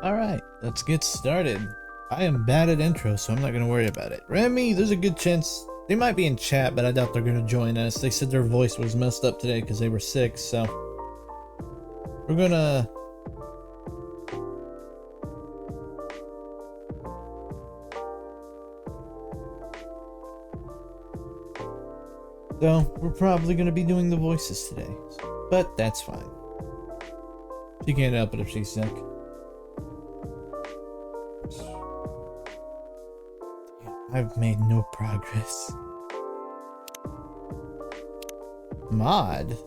Alright, let's get started. I am bad at intros, so I'm not gonna worry about it. Remy, there's a good chance they might be in chat, but I doubt they're gonna join us. They said their voice was messed up today because they were sick, so we're gonna we're probably gonna be doing the voices today, but that's fine. She can't help it if she's sick. I've made no progress. Mod?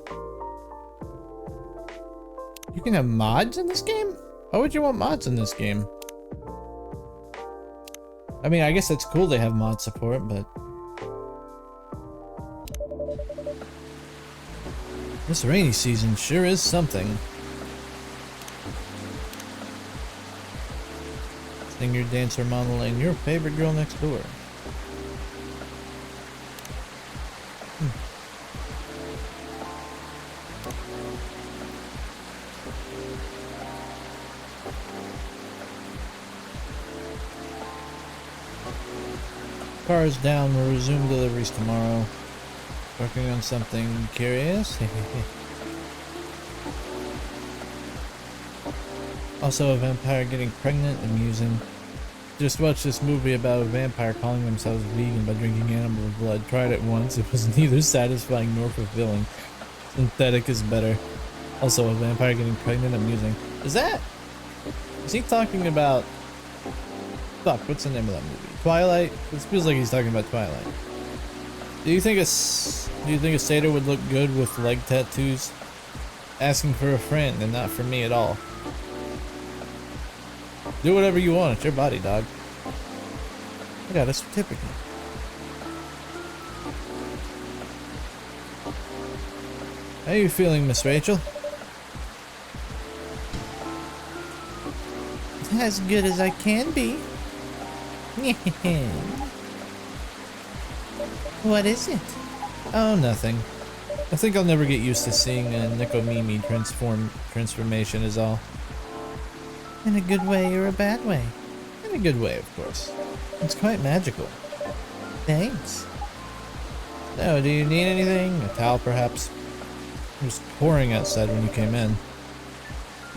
You can have mods in this game? Why would you want mods in this game? I mean, I guess it's cool they have mod support, but this rainy season sure is something. Singer, dancer, modeling, your favorite girl next door. Car is down, we'll resume deliveries tomorrow. Working on something curious? Also, a vampire getting pregnant, amusing. Just watched this movie about a vampire calling themselves vegan by drinking animal blood. Tried it once, it was neither satisfying nor fulfilling. Synthetic is better. Also, a vampire getting pregnant, amusing. Is he talking about... Fuck, what's the name of that movie? Twilight? This feels like he's talking about Twilight. Do you think a satyr would look good with leg tattoos? Asking for a friend and not for me at all. Do whatever you want, it's your body, dog. I got a certificate. How are you feeling, Miss Rachel? As good as I can be. What is it? Oh, nothing. I think I'll never get used to seeing a Nikomimi transformation is all. In a good way or a bad way? In a good way, of course. It's quite magical. Thanks. So, do you need anything? A towel, perhaps? It was pouring outside when you came in.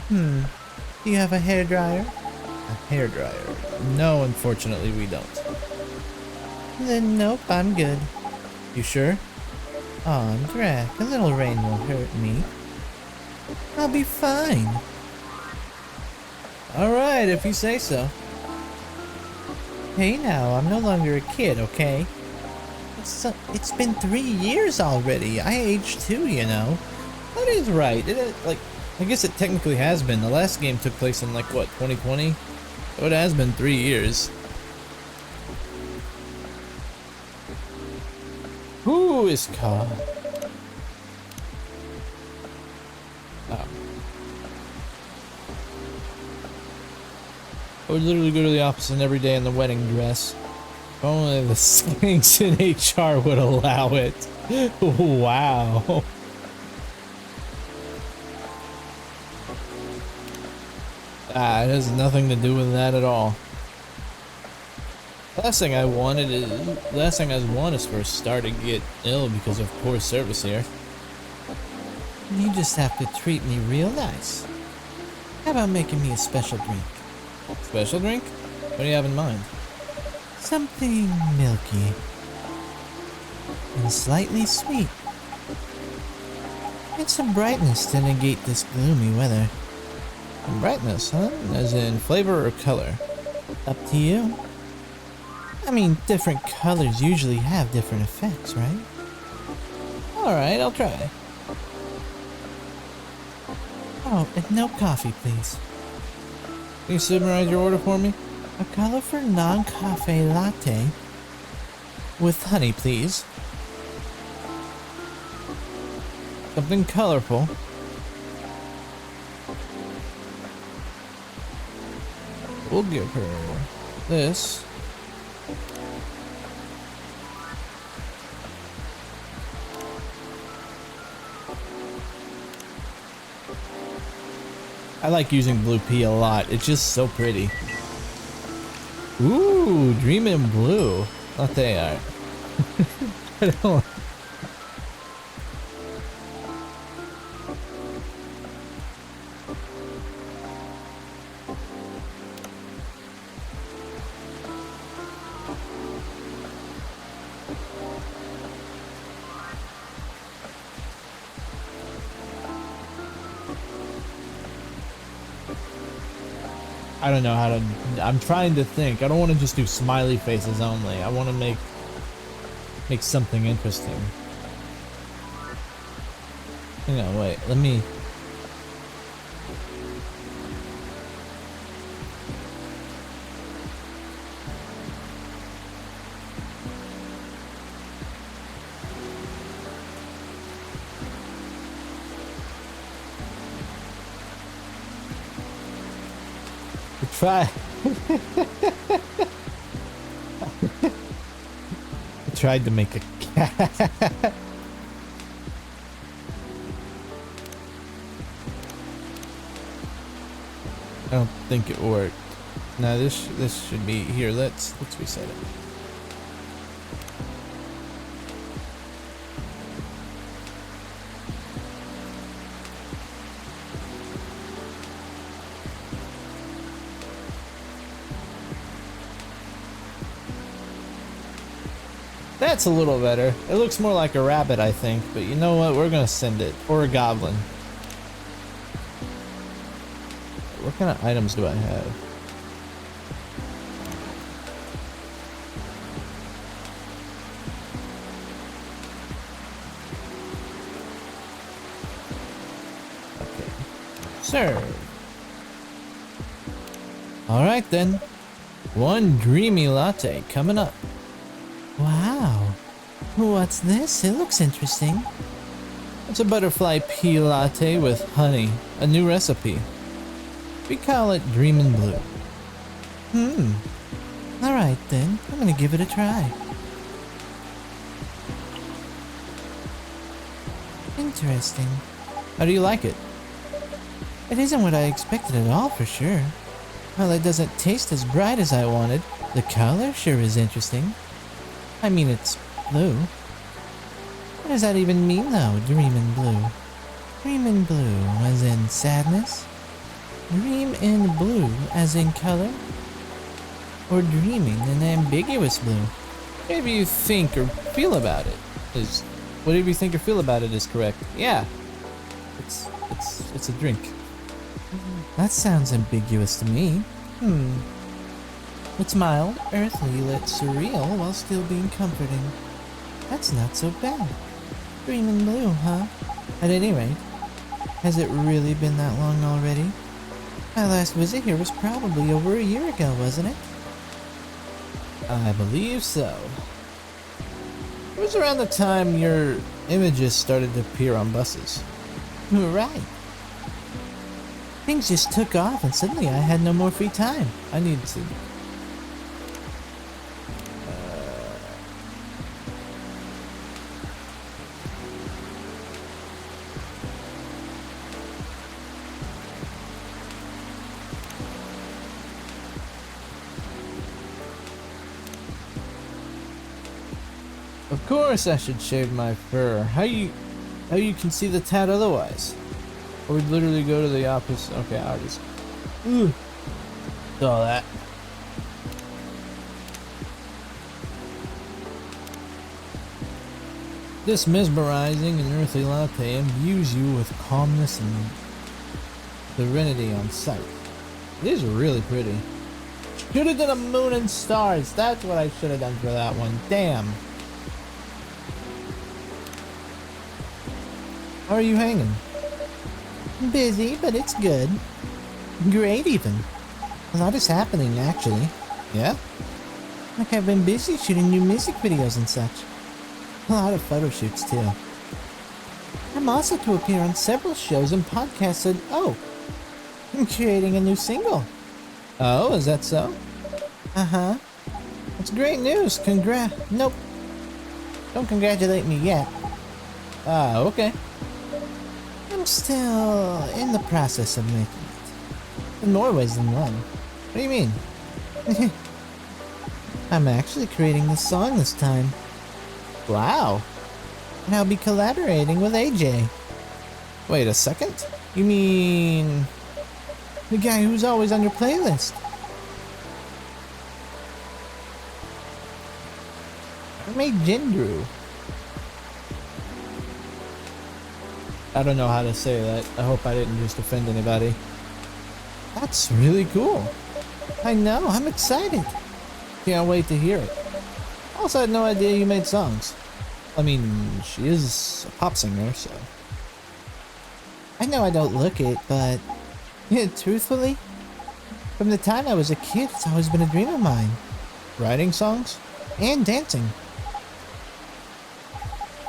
Do you have a hairdryer? A hairdryer? No, unfortunately we don't. Then nope, I'm good. You sure? Aw, Drac, a little rain won't hurt me. I'll be fine. Alright, if you say so. Hey now, I'm no longer a kid, okay? It's been 3 years already. I aged too, you know. That is right. I guess it technically has been. The last game took place in, like, what, 2020? So it has been 3 years. Who is called? Oh. I would literally go to the office every day in the wedding dress. If only the skinks in HR would allow it. Wow. It has nothing to do with that at all. Last thing I want is for a star to get ill because of poor service here. You just have to treat me real nice. How about making me a special drink? Special drink? What do you have in mind? Something milky. And slightly sweet. And some brightness to negate this gloomy weather. Some brightness, huh? As in flavor or color? Up to you. I mean, different colors usually have different effects, right? Alright, I'll try. Oh, and no coffee, please. Can you summarize your order for me? A colorful non-cafe latte with honey, please. Something colorful. We'll give her this. I like using blue pea a lot. It's just so pretty. Ooh, Dreamin' Blue. Latte art. I don't. I don't know how to. I'm trying to think. I don't want to just do smiley faces only. I want to make something interesting. Hang on, wait. Let me. Try. I tried to make a cat. I don't think it worked. Now this should be here. Let's reset it. That's a little better. It looks more like a rabbit, I think, but you know what? We're gonna send it. Or a goblin. What kind of items do I have? Okay. Serve. Alright then. One dreamy latte coming up. Wow. What's this? It looks interesting. It's a butterfly pea latte with honey. A new recipe. We call it Dreamin' Blue. Alright then. I'm gonna give it a try. Interesting. How do you like it? It isn't what I expected at all, for sure. Well, it doesn't taste as bright as I wanted. The color sure is interesting. I mean, it's blue. What does that even mean, though, Dreamin' Blue? Dreamin' Blue, as in sadness? Dream in blue, as in color? Or dreaming in ambiguous blue? Whatever you think or feel about it is... Whatever you think or feel about it is correct. Yeah. It's a drink. That sounds ambiguous to me. It's mild, earthly, yet surreal while still being comforting. That's not so bad. Dreamin' Blue, huh? At any rate, has it really been that long already? My last visit here was probably over a year ago, wasn't it? I believe so. It was around the time your images started to appear on buses. Right. Things just took off and suddenly I had no more free time. I needed to... Of course I should shave my fur. How you can see the tat otherwise? Or we'd literally go to the opposite. Okay, I'll just... All that. This mesmerizing and earthly latte imbues you with calmness and serenity on sight. It is really pretty. Should have done a moon and stars. That's what I should have done for that one. Damn. How are you hanging? Busy, but it's good. Great, even. A lot is happening, actually. Yeah? Like I've been busy shooting new music videos and such. A lot of photo shoots, too. I'm also to appear on several shows and podcasts and, oh, I'm creating a new single. Oh, is that so? Uh-huh. That's great news. Nope. Don't congratulate me yet. Ah, okay. I'm still in the process of making it. In more ways than one. What do you mean? I'm actually creating this song this time. Wow. And I'll be collaborating with AJ. Wait a second? You mean... the guy who's always on your playlist? I made Jindru. I don't know how to say that. I hope I didn't just offend anybody. That's really cool. I know, I'm excited. Can't wait to hear it. Also had no idea you made songs. I mean, she is a pop singer, so... I know I don't look it, but... yeah, truthfully, from the time I was a kid, it's always been a dream of mine. Writing songs? And dancing.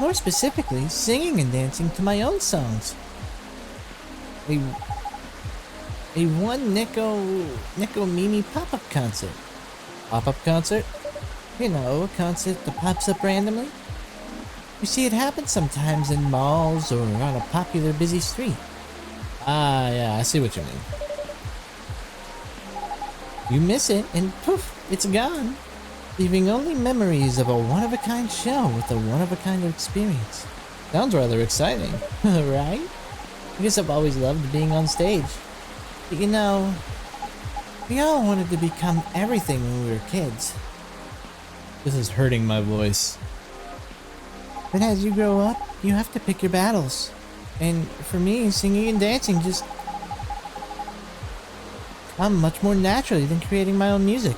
More specifically, singing and dancing to my own songs. A one Nico Mimi pop-up concert. Pop-up concert? You know, a concert that pops up randomly. You see it happen sometimes in malls or on a popular busy street. Ah, yeah, I see what you mean. You miss it and poof, it's gone. Leaving only memories of a one-of-a-kind show with a one-of-a-kind experience. Sounds rather exciting, right? I guess I've always loved being on stage. But you know, we all wanted to become everything when we were kids. This is hurting my voice. But as you grow up, you have to pick your battles. And for me, singing and dancing just come much more naturally than creating my own music.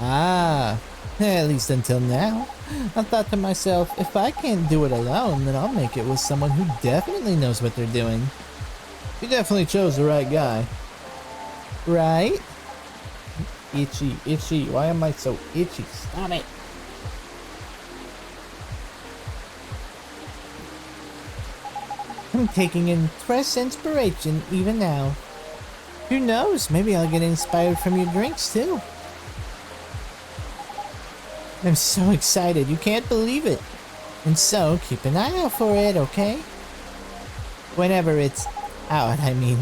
Ah, at least until now. I thought to myself, if I can't do it alone, then I'll make it with someone who definitely knows what they're doing. You definitely chose the right guy. Right? Itchy, itchy. Why am I so itchy? Stop it. I'm taking in fresh inspiration even now. Who knows, maybe I'll get inspired from your drinks too. I'm so excited, you can't believe it. And so, keep an eye out for it, okay? Whenever it's out, I mean.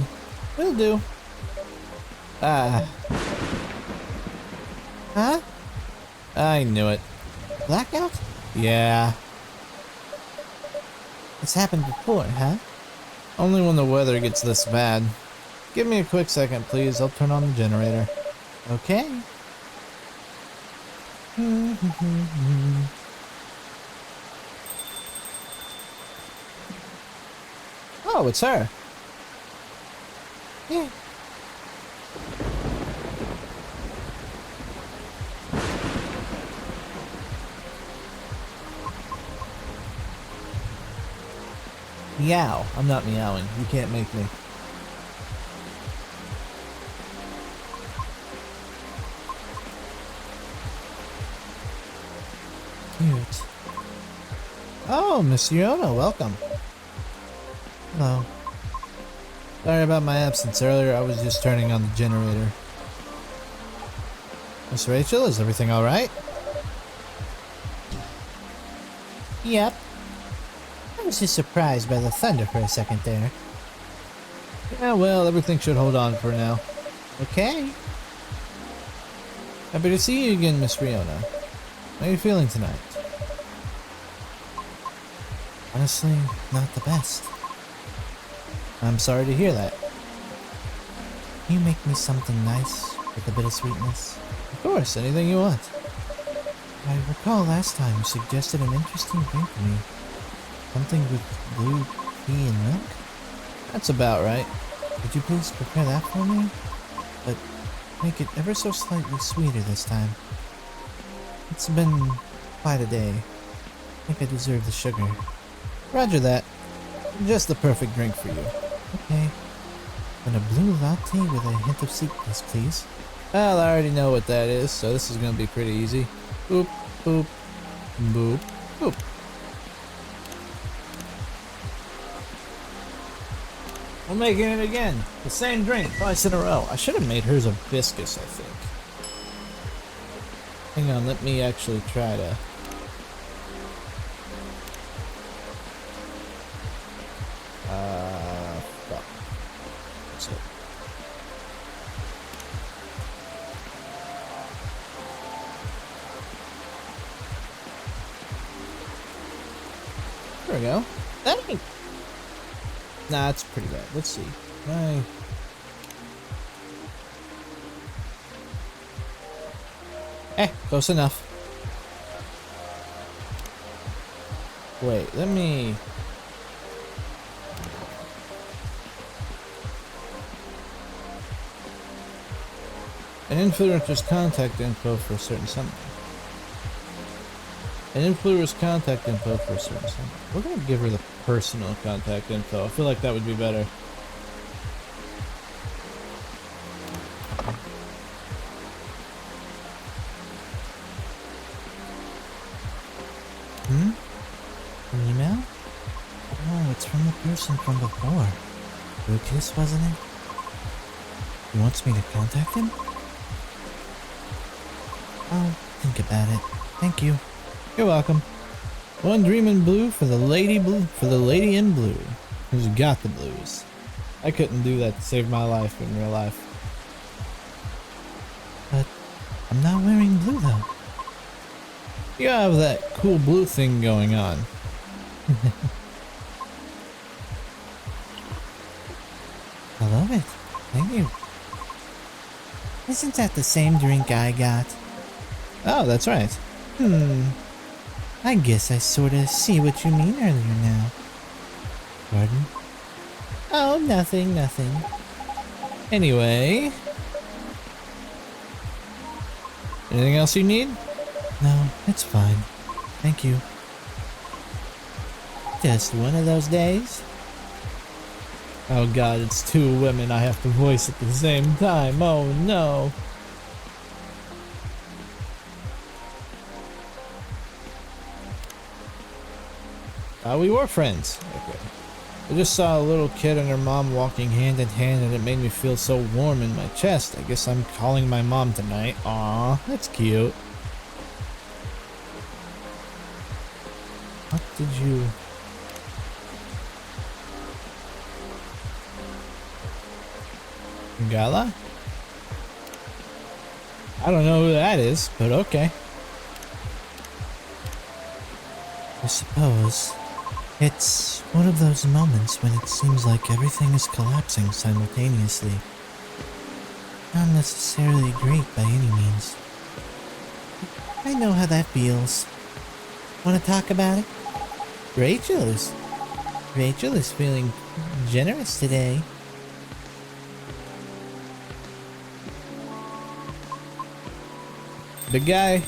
Will do. Huh? I knew it. Blackout? Yeah. It's happened before, huh? Only when the weather gets this bad. Give me a quick second, please. I'll turn on the generator. Okay. Oh, it's her. Yeah. Meow. I'm not meowing. You can't make me. Cute. Oh, Miss Yona, welcome. Hello. Sorry about my absence earlier. I was just turning on the generator. Miss Rachel, is everything alright? Yep. I was just surprised by the thunder for a second there. Yeah, well, everything should hold on for now. Okay. Happy to see you again, Miss Riona. How are you feeling tonight? Honestly, not the best. I'm sorry to hear that. Can you make me something nice with a bit of sweetness? Of course, anything you want. I recall last time you suggested an interesting drink to me. Something with blue tea and milk? That's about right. Could you please prepare that for me? But make it ever so slightly sweeter this time. It's been quite a day. I think I deserve the sugar. Roger that. Just the perfect drink for you. Okay. And a blue latte with a hint of sweetness, please. Well, I already know what that is, so this is gonna be pretty easy. Boop, boop, boop, boop. We're making it again. The same drink, twice in a row. I should have made hers a viscous, I think. Hang on, let me actually try to... fuck. That's it. we go. That ain't... Nah, it's pretty bad. Let's see. Close enough. Wait, let me... An influencer's contact info for a certain something. An influencer's contact info for a certain something. We're gonna give her the personal contact info. I feel like that would be better. An email? Oh, it's from the person from before. Lucas, wasn't it? He wants me to contact him? I'll think about it. Thank you. You're welcome. One dream in blue for the lady in blue, who's got the blues. I couldn't do that to save my life in real life. But I'm not wearing blue though. You have that cool blue thing going on. I love it. Thank you. Isn't that the same drink I got? Oh, that's right. I guess I sorta see what you mean earlier now. Pardon? Oh, nothing. Anyway. Anything else you need? No, it's fine. Thank you. Just one of those days? Oh god, it's two women I have to voice at the same time. Oh no. We were friends. Okay. I just saw a little kid and her mom walking hand in hand and it made me feel so warm in my chest. I guess I'm calling my mom tonight. Aw, that's cute. What did you... Gala? I don't know who that is, but okay. I suppose it's one of those moments when it seems like everything is collapsing simultaneously. Not necessarily great by any means. I know how that feels. Want to talk about it? Rachel is feeling generous today. Big guy.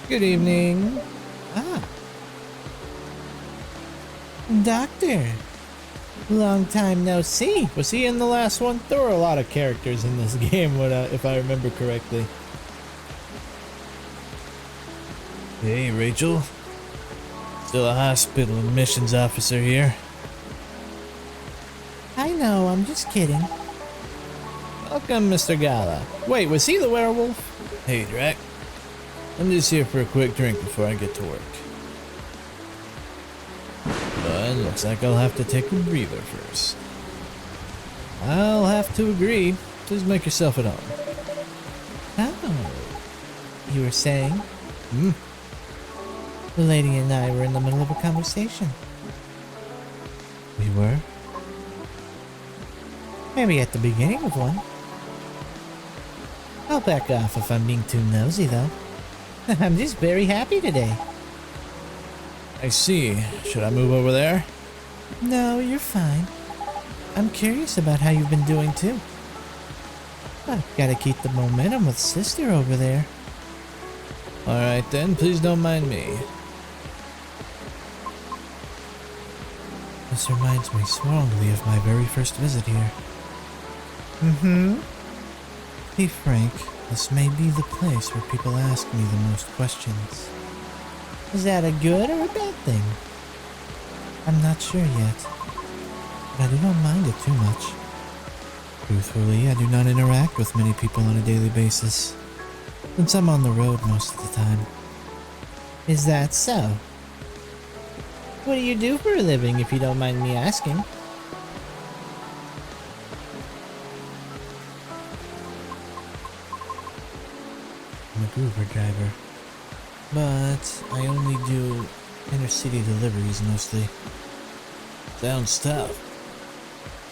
Good evening. Ah. Doctor. Long time no see. Was he in the last one? There were a lot of characters in this game, if I remember correctly. Hey, Rachel. Still a hospital admissions officer here. I know, I'm just kidding. Welcome, Mr. Gala. Wait, was he the werewolf? Hey, Drac. I'm just here for a quick drink before I get to work. But looks like I'll have to take a breather first. I'll have to agree. Please make yourself at home. Oh. You were saying? The lady and I were in the middle of a conversation. We were? Maybe at the beginning of one. I'll back off if I'm being too nosy, though. I'm just very happy today. I see. Should I move over there? No, you're fine. I'm curious about how you've been doing, too. I've gotta keep the momentum with Sister over there. Alright then, please don't mind me. This reminds me strongly of my very first visit here. Be frank, this may be the place where people ask me the most questions. Is that a good or a bad thing? I'm not sure yet, but I do not mind it too much. Truthfully, I do not interact with many people on a daily basis, since I'm on the road most of the time. Is that so? What do you do for a living, if you don't mind me asking? I'm a Uber driver, but I only do Inner city deliveries mostly. Sounds tough.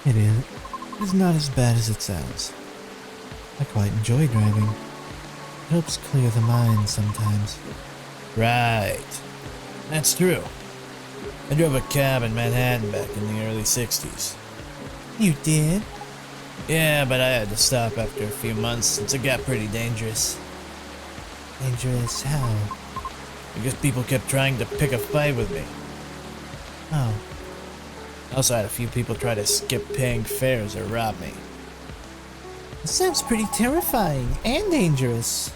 It is. It's not as bad as it sounds. I quite enjoy driving. It helps clear the mind sometimes. Right. That's true. I drove a cab in Manhattan back in the early 60s. You did? Yeah, but I had to stop after a few months since it got pretty dangerous. Dangerous how? Because people kept trying to pick a fight with me. Oh. I also had a few people try to skip paying fares or rob me. It sounds pretty terrifying and dangerous.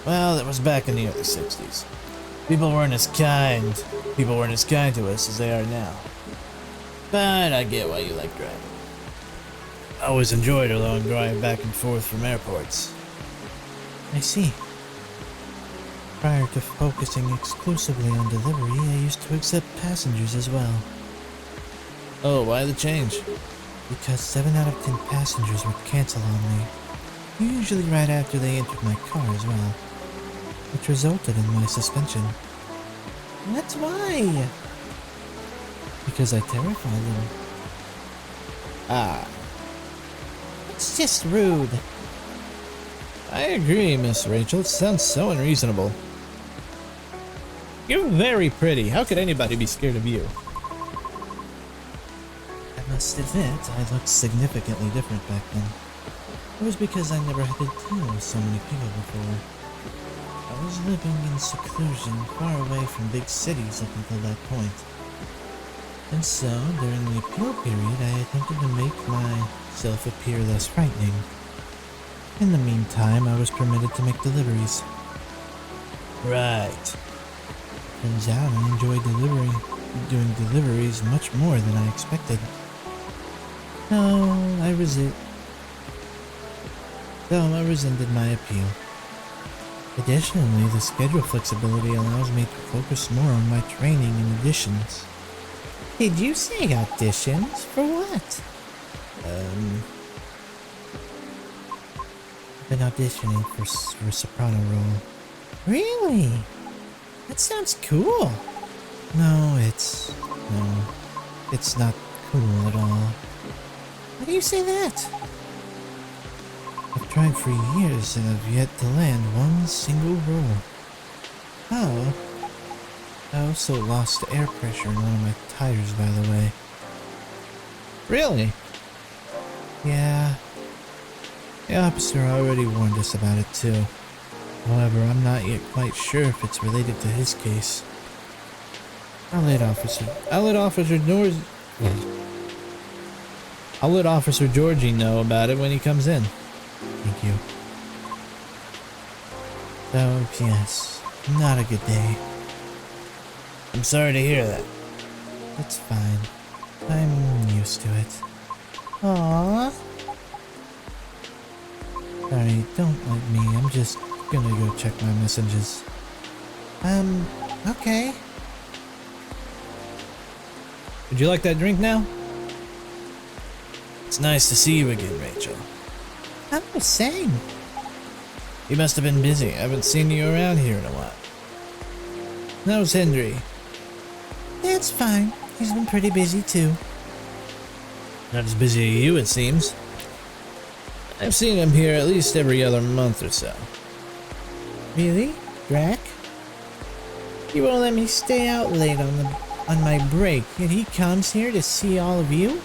Well, that was back in the early 60s. People weren't as kind to us as they are now. But I get why you like driving. I always enjoyed a long drive back and forth from airports. I see. Prior to focusing exclusively on delivery, I used to accept passengers as well. Oh, why the change? Because 7 out of 10 passengers would cancel on me, usually right after they entered my car as well, which resulted in my suspension. That's why! Because I terrified them. Ah, It's just rude. I agree, Miss Rachel. It sounds so unreasonable. You're very pretty. How could anybody be scared of you? I must admit, I looked significantly different back then. It was because I never had to deal with so many people before. I was living in seclusion, far away from big cities up until that point. And so, during the appeal period, I attempted to make myself appear less frightening. In the meantime, I was permitted to make deliveries. Right. Turns out I enjoyed doing deliveries much more than I expected. I rescinded my appeal. Additionally, the schedule flexibility allows me to focus more on my training and auditions. Did you say auditions? For what? I've been auditioning for a soprano role. Really? That sounds cool. No, it's not cool at all. Why do you say that? I've tried for years and have yet to land one single role. Oh. I also lost air pressure in one of my tires, by the way. Really? Yeah. The officer already warned us about it too. However, I'm not yet quite sure if it's related to his case. I'll let Officer Georgie know about it when he comes in. Thank you. So, yes, not a good day. I'm sorry to hear that. It's fine. I'm used to it. Aww. Sorry, don't like me. I'm just gonna go check my messages. Okay. Would you like that drink now? It's nice to see you again, Rachel. I'm the same. You must have been busy. I haven't seen you around here in a while. How's Henry? That's fine. He's been pretty busy too. Not as busy as you, it seems. I've seen him here at least every other month or so. Really? Drac? He won't let me stay out late on my break, yet he comes here to see all of you?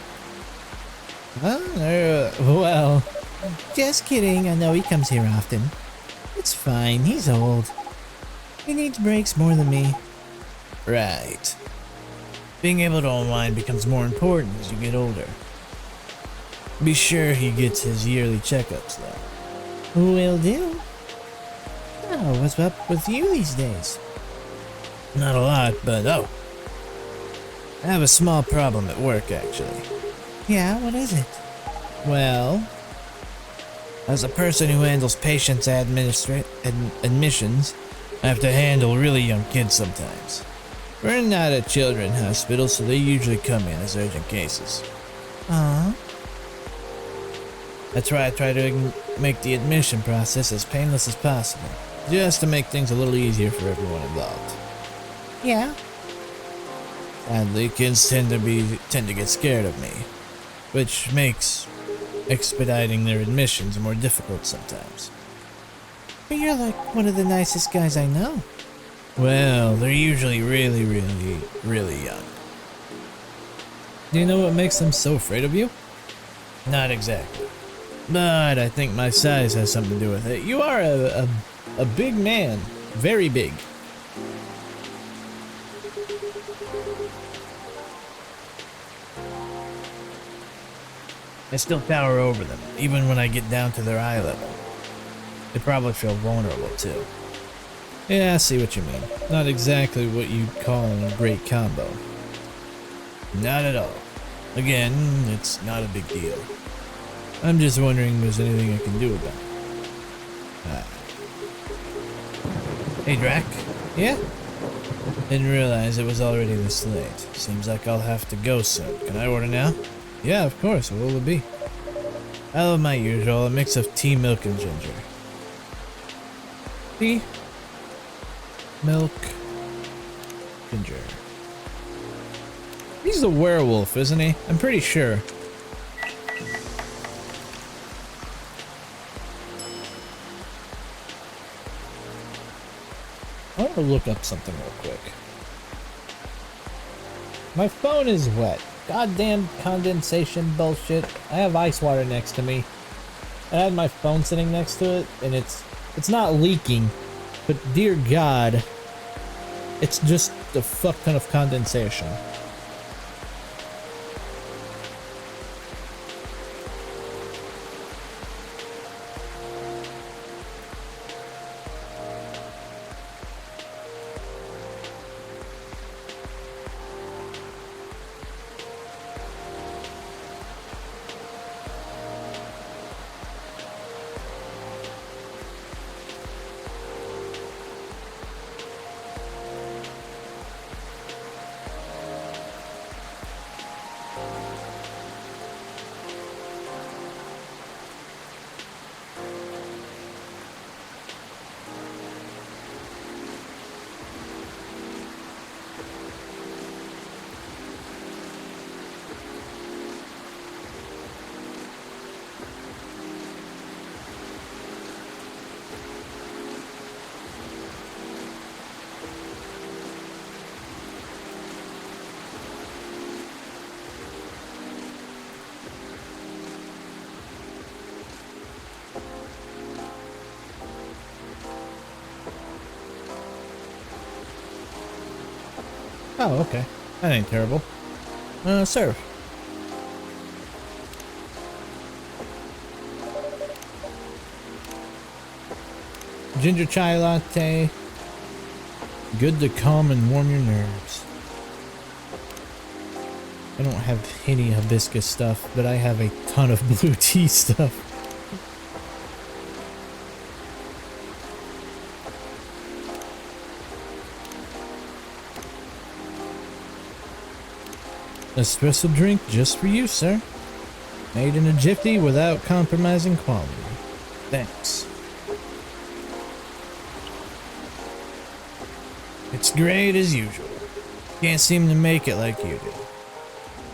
Well... Just kidding, I know he comes here often. It's fine, he's old. He needs breaks more than me. Right. Being able to unwind becomes more important as you get older. Be sure he gets his yearly checkups, though. Will do. Oh, what's up with you these days? Not a lot, but I have a small problem at work, actually. Yeah, what is it? Well, as a person who handles patients' admissions, I have to handle really young kids sometimes. We're not a children's hospital, so they usually come in as urgent cases. That's why I try to make the admission process as painless as possible, just to make things a little easier for everyone involved. Yeah. Sadly, kids tend to get scared of me, which makes expediting their admissions more difficult sometimes. But you're like one of the nicest guys I know. Well, they're usually really young. Do you know what makes them so afraid of you? Not exactly. But I think my size has something to do with it. You are a big man. Very big. I still tower over them, even when I get down to their eye level. They probably feel vulnerable too. Yeah, I see what you mean. Not exactly what you'd call a great combo. Not at all. Again, it's not a big deal. I'm just wondering if there's anything I can do about it. Hey, Drac. Yeah? Didn't realize it was already this late. Seems like I'll have to go soon. Can I order now? Yeah, of course. What will it be? I love my usual, a mix of tea, milk, and ginger. Tea, milk, ginger. He's the werewolf, isn't he? I'm pretty sure. I want to look up something real quick. My phone is wet. Goddamn condensation bullshit. I have ice water next to me. I had my phone sitting next to it, and it's not leaking, but dear God, it's just a fuck ton of condensation. Oh, okay. That ain't terrible. Serve. Ginger chai latte. Good to calm and warm your nerves. I don't have any hibiscus stuff, but I have a ton of blue tea stuff. Espresso drink just for you, sir. Made in a jiffy without compromising quality. Thanks. It's great as usual. Can't seem to make it like you do.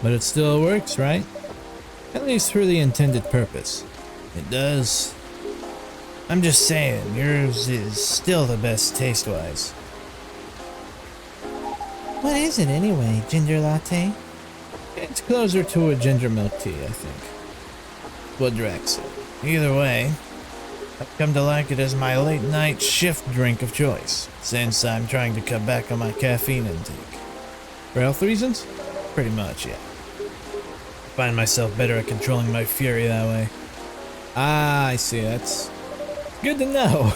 But it still works, right? At least for the intended purpose. It does. I'm just saying, yours is still the best taste-wise. What is it anyway, ginger latte? It's closer to a ginger milk tea, I think. What Drax said. Either way, I've come to like it as my late night shift drink of choice, since I'm trying to cut back on my caffeine intake. For health reasons? Pretty much, yeah. I find myself better at controlling my fury that way. Ah, I see. That's good to know.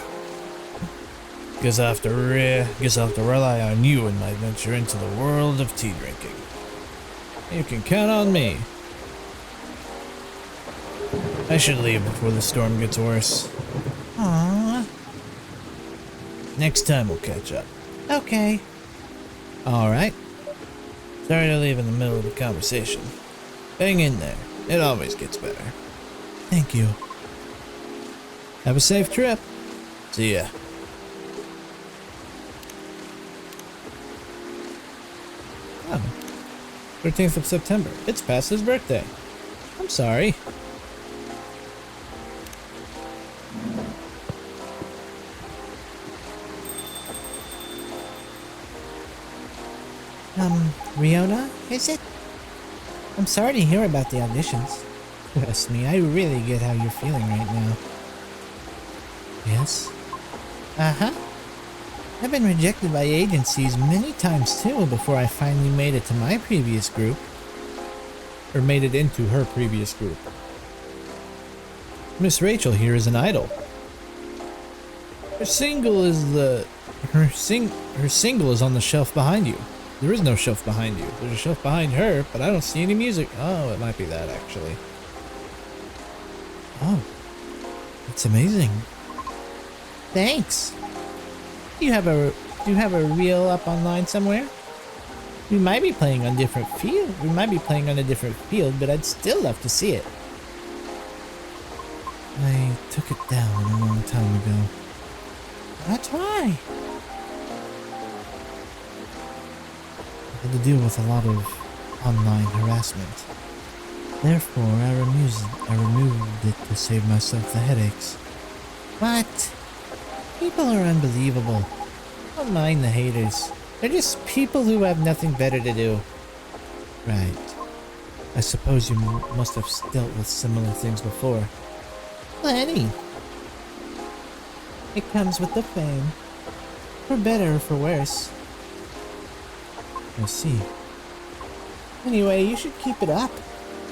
Guess I'll have to rely on you in my venture into the world of tea drinking. You can count on me. I should leave before the storm gets worse. Aww. Next time we'll catch up. Okay. Alright. Sorry to leave in the middle of the conversation. Hang in there. It always gets better. Thank you. Have a safe trip. See ya. 13th of September. It's past his birthday. I'm sorry. Riona, is it? I'm sorry to hear about the auditions. Trust me, I really get how you're feeling right now. Yes? Uh-huh. I've been rejected by agencies many times too before I finally made it to my previous group. Or made it into her previous group. Miss Rachel here is an idol. Her single is her single is on the shelf behind you. There is no shelf behind you. There's a shelf behind her, but I don't see any music. Oh, it might be that actually. Oh, it's amazing. Thanks. Do you have a reel up online somewhere? We might be playing on different field. We might be playing on a different field, but I'd still love to see it. I took it down a long time ago. That's why. I had to deal with a lot of online harassment. Therefore, I removed it to save myself the headaches. But people are unbelievable. Don't mind the haters. They're just people who have nothing better to do. Right. I suppose you must have dealt with similar things before. Plenty. It comes with the fame. For better or for worse. I see. Anyway, you should keep it up.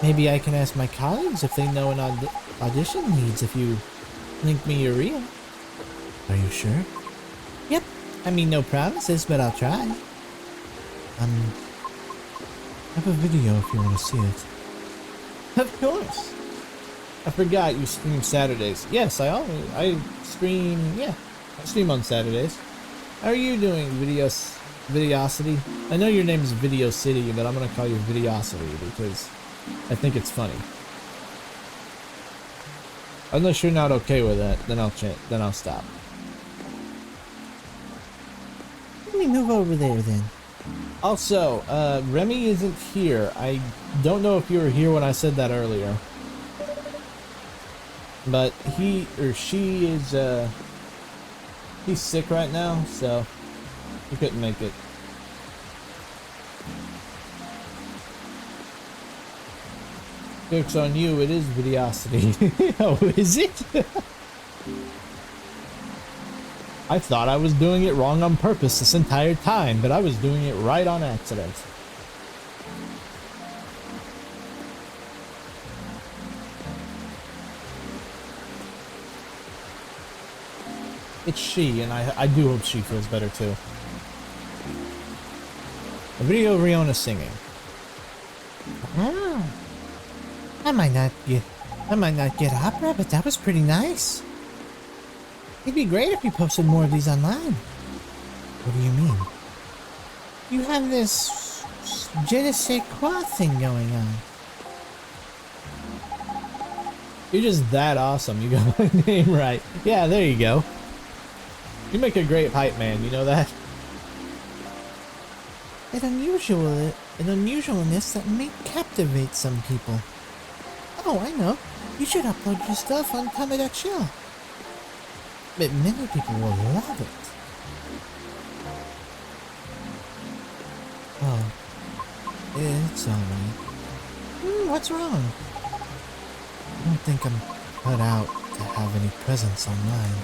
Maybe I can ask my colleagues if they know an audition needs if you link me your reel. Are you sure? Yep. I mean, no promises, but I'll try. I have a video if you want to see it. Of course. I forgot you stream Saturdays. Yes, I stream. Yeah, I stream on Saturdays. How are you doing, Videosity? I know your name is Video City, but I'm gonna call you Videosity because I think it's funny. Unless you're not okay with that, then I'll stop. Let me move over there then. Also, Remy isn't here. I don't know if you were here when I said that earlier. But he or she is, he's sick right now, so he couldn't make it. Joke's on you, it is Videosity. Oh, is it? I thought I was doing it wrong on purpose this entire time, but I was doing it right on accident. It's she, and I do hope she feels better too. A video of Riona singing. Oh. I might not get opera, but that was pretty nice. It'd be great if you posted more of these online. What do you mean? You have this je ne sais quoi thing going on. You're just that awesome. You got my name right. Yeah, there you go. You make a great hype man, you know that? An unusualness that may captivate some people. Oh, I know. You should upload your stuff on pt.3. But many people will love it. Oh, it's alright. What's wrong? I don't think I'm cut out to have any presence online.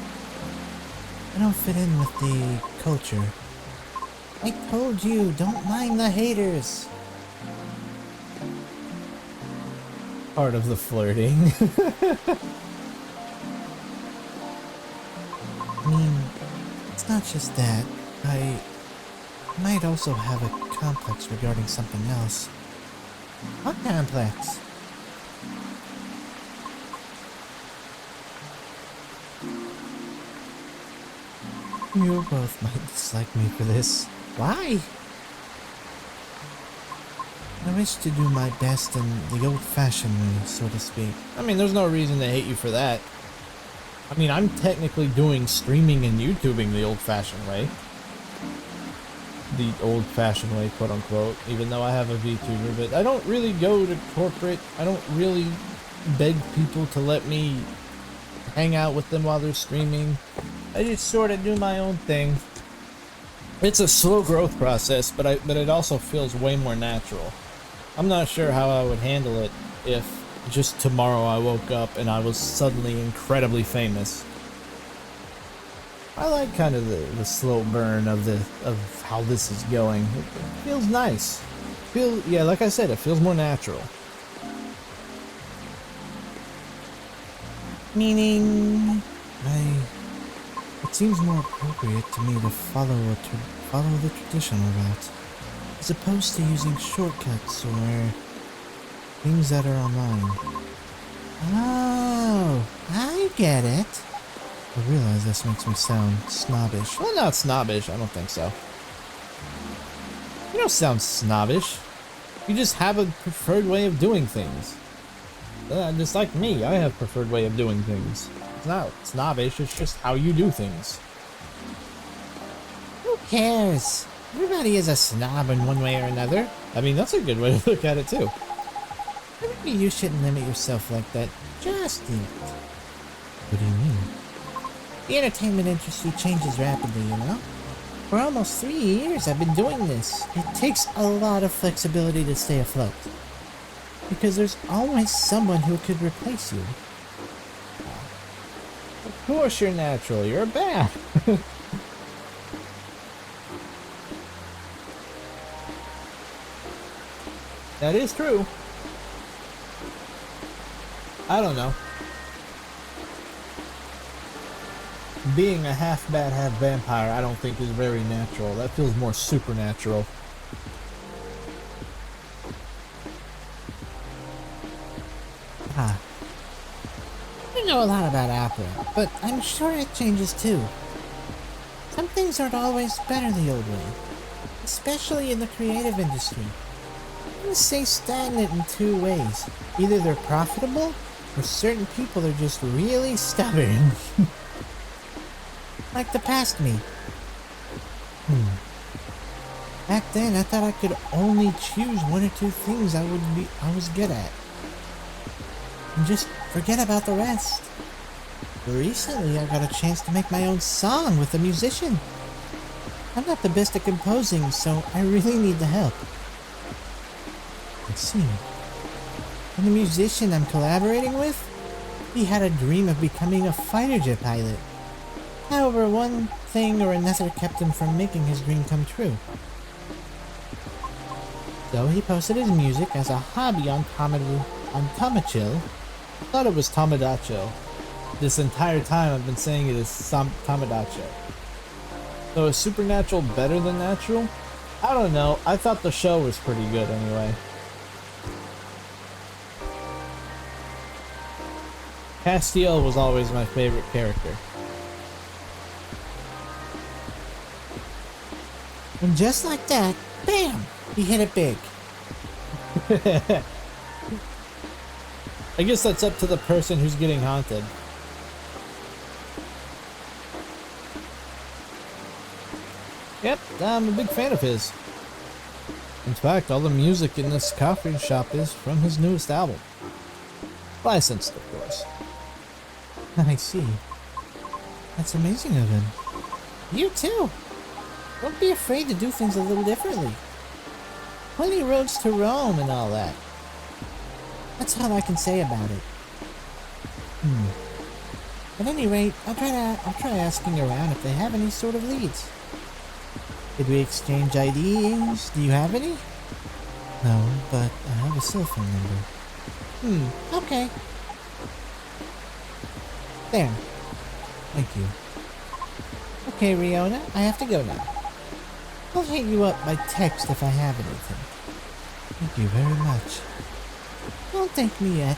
I don't fit in with the culture. I told you, don't mind the haters. Part of the flirting. I mean, it's not just that. I might also have a complex regarding something else. What complex? You both might dislike me for this. Why? I wish to do my best in the old-fashioned way, so to speak. I mean, there's no reason to hate you for that. I mean, I'm technically doing streaming and YouTubing the old-fashioned way. the old-fashioned way, quote unquote, even though I have a VTuber, but I don't really go to corporate. I don't really beg people to let me hang out with them while they're streaming. I just sort of do my own thing. It's a slow growth process, but it also feels way more natural. I'm not sure how I would handle it if just tomorrow I woke up and I was suddenly incredibly famous. I like kind of the slow burn of how this is going. It feels nice. Yeah, like I said, it feels more natural. Meaning, it seems more appropriate to me to follow the traditional route, as opposed to using shortcuts or things that are online. Oh, I get it. I realize this makes me sound snobbish. Well, not snobbish. I don't think so. You don't sound snobbish. You just have a preferred way of doing things. Just like me, I have preferred way of doing things. It's not snobbish, it's just how you do things. Who cares? Everybody is a snob in one way or another. I mean, that's a good way to look at it too. Maybe you shouldn't limit yourself like that. Just eat. What do you mean? The entertainment industry changes rapidly, you know? For almost 3 years I've been doing this. It takes a lot of flexibility to stay afloat. Because there's always someone who could replace you. Of course you're natural, you're a bat. That is true. I don't know. Being a half bat, half vampire, I don't think is very natural. That feels more supernatural. Ah. I know a lot about opera, but I'm sure it changes too. Some things aren't always better the old way, especially in the creative industry. Things stay stagnant in two ways. Either they're profitable, or certain people are just really stubborn. Like the past me. Back then, I thought I could only choose one or two things I was good at. And just forget about the rest. But recently, I got a chance to make my own song with a musician. I'm not the best at composing, so I really need the help. Let's see. And the musician I'm collaborating with, he had a dream of becoming a fighter jet pilot. However, one thing or another kept him from making his dream come true. So he posted his music as a hobby on Tomachill. I thought it was Tomodacho. This entire time I've been saying it is Tomodacho. So is supernatural better than natural? I don't know. I thought the show was pretty good anyway. Castiel was always my favorite character. And just like that, bam! He hit it big. I guess that's up to the person who's getting haunted. Yep, I'm a big fan of his. In fact, all the music in this coffee shop is from his newest album. Licensed, of course. I see. That's amazing of him. You too. Don't be afraid to do things a little differently. Plenty of roads to Rome and all that. That's all I can say about it. At any rate, I'll try asking around if they have any sort of leads. Did we exchange IDs? Do you have any? No, but I have a cell phone number. Okay. There. Thank you. Okay, Riona, I have to go now. I'll hit you up by text if I have anything. Thank you very much. Don't thank me yet.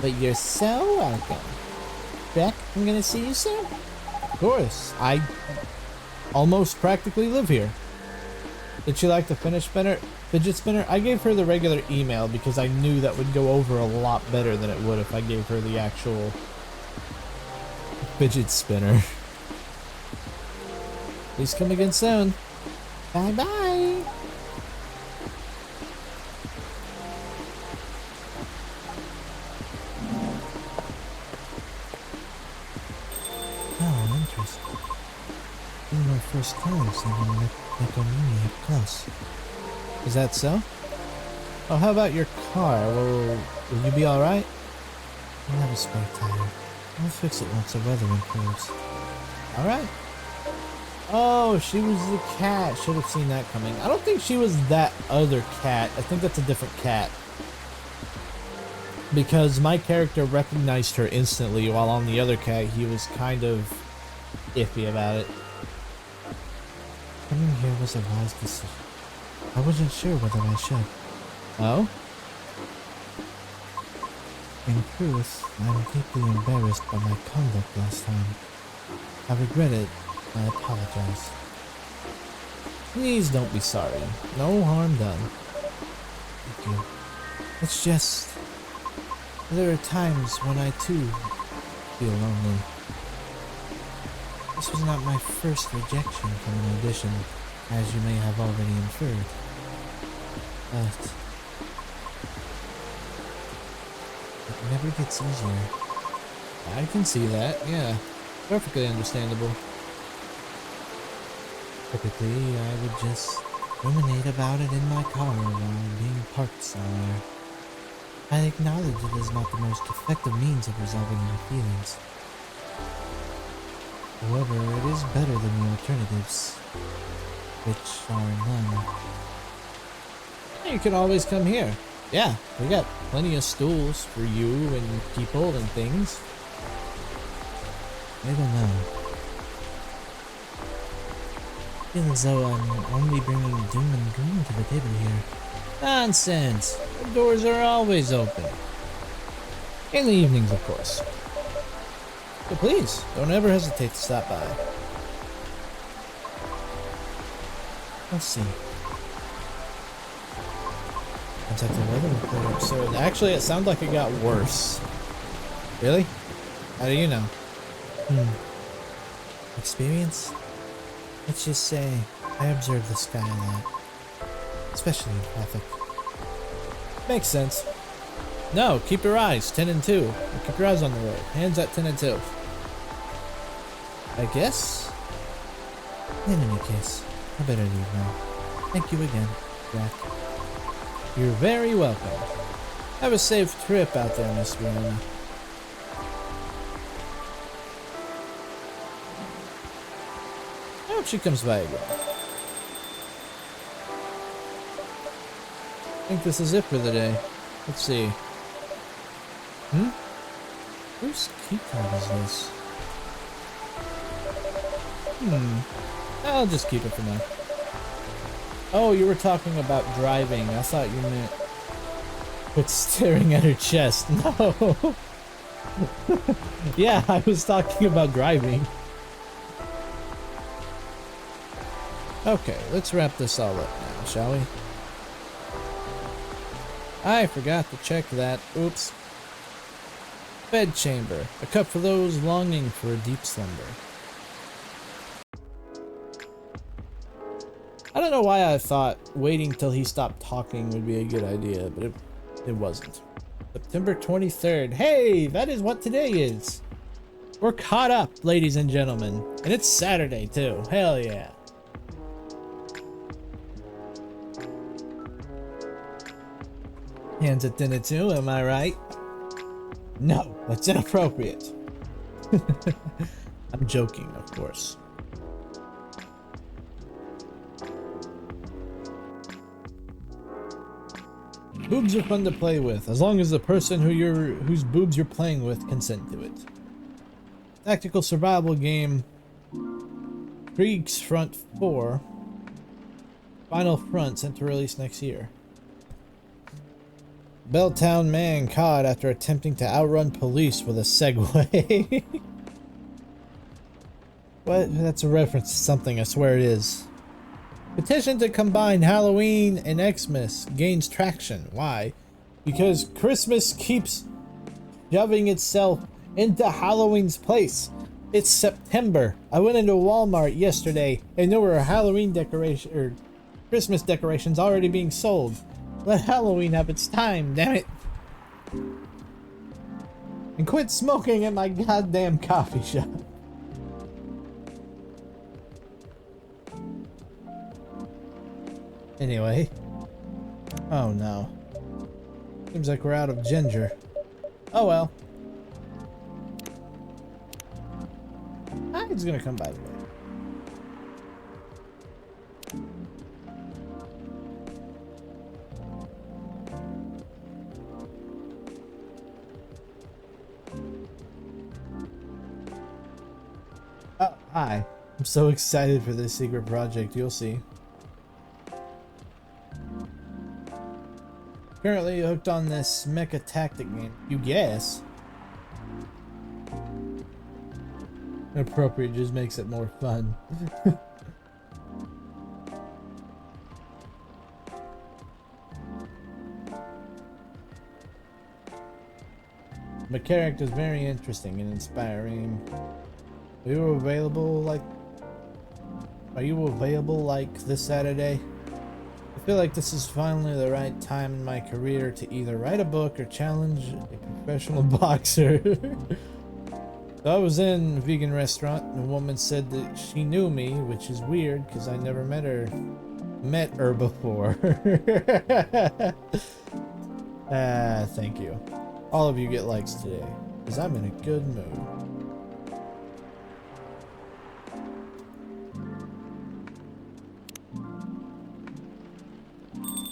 But you're so welcome. Beck, I'm gonna see you soon. Of course. I almost practically live here. Did she like the fidget spinner? I gave her the regular email because I knew that would go over a lot better than it would if I gave her the actual fidget spinner. Please come again soon. Bye bye. Oh, interesting. This is my first time seeing Mekomini up close. Is that so? Oh, how about your car? Will you be alright? I have a spare tire. I'll fix it once the weather improves. Alright. Oh, she was the cat. Should have seen that coming. I don't think she was that other cat. I think that's a different cat. Because my character recognized her instantly, while on the other cat, he was kind of iffy about it. Coming here was a wise decision. I wasn't sure whether I should. Oh? In truth, I'm deeply embarrassed by my conduct last time. I regret it. I apologize. Please don't be sorry. No harm done. Thank you. It's just... there are times when I too feel lonely. This was not my first rejection from an audition, as you may have already inferred. But... it never gets easier. I can see that, yeah. Perfectly understandable. Typically, I would just ruminate about it in my car while being parked somewhere. I acknowledge it is not the most effective means of resolving my feelings. However, it is better than the alternatives, which are none. You can always come here. Yeah, we got plenty of stools for you and people and things. I don't know. I feel as though I'm only bringing doom and gloom to the table here. Nonsense. The doors are always open. In the evenings, of course. So please, don't ever hesitate to stop by. Let's see. Sounds like the weather will clear up soon. Actually, it sounds like it got worse. Really? How do you know? Experience? Let's just say I observe the sky a lot, especially in traffic. Makes sense. No, keep your eyes 10 and 2. Keep your eyes on the road. Hands at 10 and 2. I guess? In any case, I better leave now. Thank you again, Jack. You're very welcome. Have a safe trip out there, Miss Rihanna. I hope she comes by again. I think this is it for the day. Let's see. Whose key card is this? I'll just keep it for now. Oh, you were talking about driving. I thought you meant quit staring at her chest. No. Yeah, I was talking about driving. Okay, let's wrap this all up now, shall we? I forgot to check that. Oops. Bed chamber. A cup for those longing for a deep slumber. I don't know why I thought waiting till he stopped talking would be a good idea, but it wasn't. September 23rd. Hey, that is what today is. We're caught up, ladies and gentlemen. And it's Saturday, too. Hell yeah. Hands at dinner, too, am I right? No, that's inappropriate. I'm joking, of course. Boobs are fun to play with, as long as the person whose boobs you're playing with consent to it. Tactical survival game Krieg's Front 4. Final Front set to release next year. Belltown man caught after attempting to outrun police with a Segway. What? That's a reference to something, I swear it is. Petition to combine Halloween and Xmas gains traction. Why? Because Christmas keeps shoving itself into Halloween's place. It's September. I went into Walmart yesterday and there were Halloween decoration or Christmas decorations already being sold. Let Halloween have its time, damn it. And quit smoking at my goddamn coffee shop. Anyway. Oh no. Seems like we're out of ginger. Oh well. It's gonna come by the way. Oh, hi. I'm so excited for this secret project, you'll see. Currently hooked on this mecha tactic game. You guess. Appropriate just makes it more fun. My character is very interesting and inspiring. Are you available like this Saturday? I feel like this is finally the right time in my career to either write a book or challenge a professional boxer. So I was in a vegan restaurant and a woman said that she knew me, which is weird because I never met her before. Thank you. All of you get likes today because I'm in a good mood.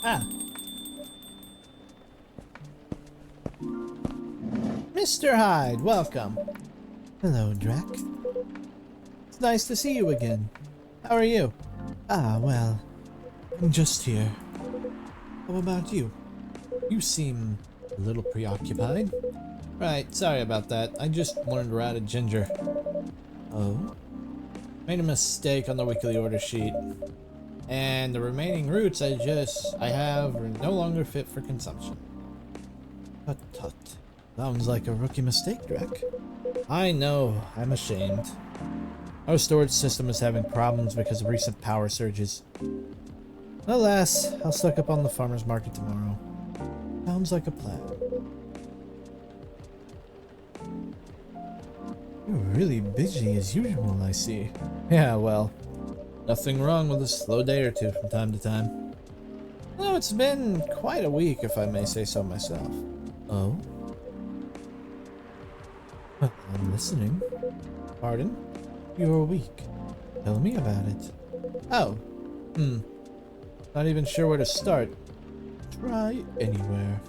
Ah. Mr. Hyde, welcome. Hello, Drac. It's nice to see you again. How are you? Ah, well, I'm just here. How about you? You seem a little preoccupied. Right, sorry about that. I just learned we're out of ginger. Oh? Made a mistake on the weekly order sheet. And the remaining roots I have are no longer fit for consumption. Tut tut. Sounds like a rookie mistake, Drac. I know, I'm ashamed. Our storage system is having problems because of recent power surges. Alas, I'll stock up on the farmer's market tomorrow. Sounds like a plan. You're really busy as usual, I see. Yeah, well, nothing wrong with a slow day or two from time to time. No, it's been quite a week, if I may say so myself. Oh? I'm listening. Pardon? You're weak. Tell me about it. Oh. Not even sure where to start. Try anywhere.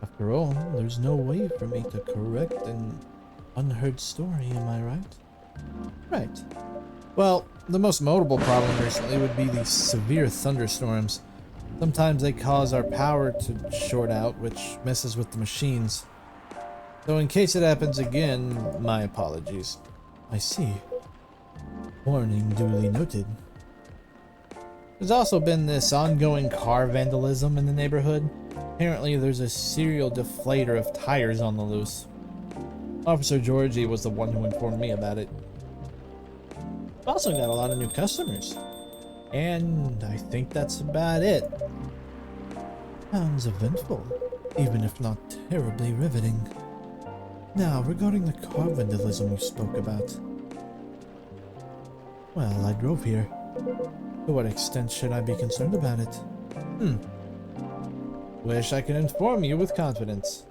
After all, there's no way for me to correct an unheard story, am I right? Right. Well, the most notable problem recently would be these severe thunderstorms. Sometimes they cause our power to short out, which messes with the machines. So in case it happens again, my apologies. I see. Warning duly noted. There's also been this ongoing car vandalism in the neighborhood. Apparently there's a serial deflator of tires on the loose. Officer Georgie was the one who informed me about it. We've also got a lot of new customers. And I think that's about it. Sounds eventful, even if not terribly riveting. Now, regarding the car vandalism we spoke about. Well, I drove here. To what extent should I be concerned about it? Wish I could inform you with confidence.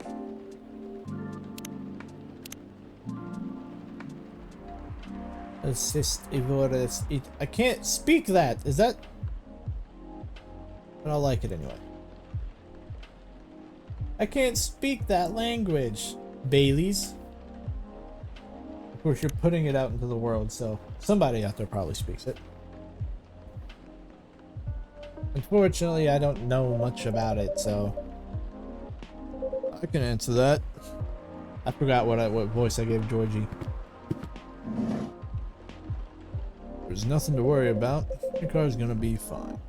I can't speak that. Is that? But I'll like it anyway. I can't speak that language. Bailey's. Of course, you're putting it out into the world, so somebody out there probably speaks it. Unfortunately, I don't know much about it, so I can answer that. I forgot what voice I gave Georgie. There's nothing to worry about. Your car's gonna be fine.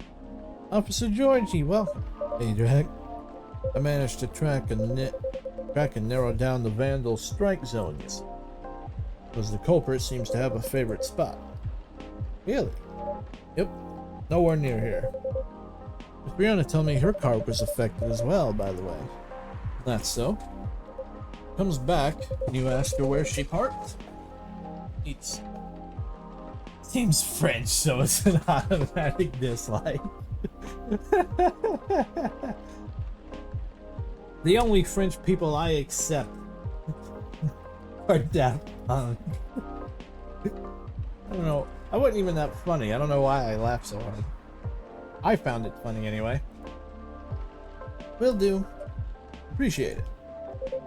Officer Georgie, welcome. Hey, Drac. I managed to track and narrow down the vandal strike zone. because the culprit seems to have a favorite spot. Really? Yep, nowhere near here. Miss Brianna told me her car was affected as well, by the way. That's so. Comes back, and you ask her where she parked? It's... Seems French, so it's an automatic dislike. The only French people I accept are Daft Punk. I don't know. I wasn't even that funny. I don't know why I laughed so hard. I found it funny anyway. Will do. Appreciate it.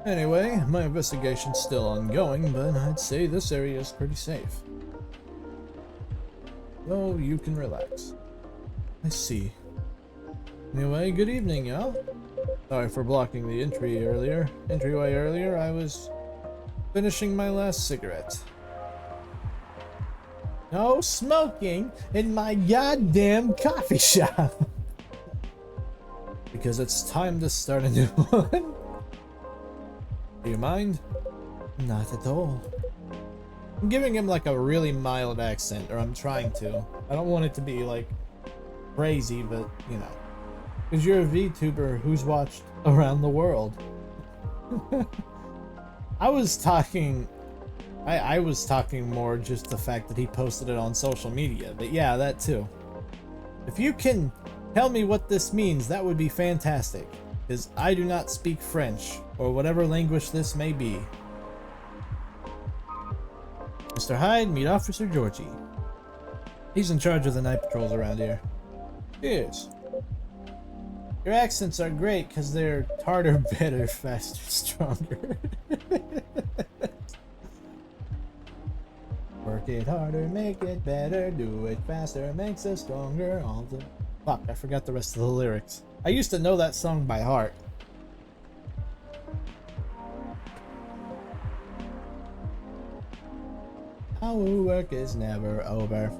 Anyway, my investigation's still ongoing, but I'd say this area is pretty safe. So you can relax. I see. Anyway, good evening, y'all. Sorry for blocking the entryway earlier. I was finishing my last cigarette. No smoking in my goddamn coffee shop. Because it's time to start a new one. Do you mind? Not at all. I'm giving him like a really mild accent, or I'm trying to. I don't want it to be like crazy, but you know. Because you're a VTuber who's watched around the world. I was talking more just the fact that he posted it on social media, but yeah, that too. If you can tell me what this means, that would be fantastic, because I do not speak French, or whatever language this may be. Mr. Hyde, meet Officer Georgie. He's in charge of the night patrols around here. Cheers. Your accents are great because they're harder, better, faster, stronger. Work it harder, make it better, do it faster, makes us stronger. All the... Fuck, I forgot the rest of the lyrics. I used to know that song by heart. Our work is never over.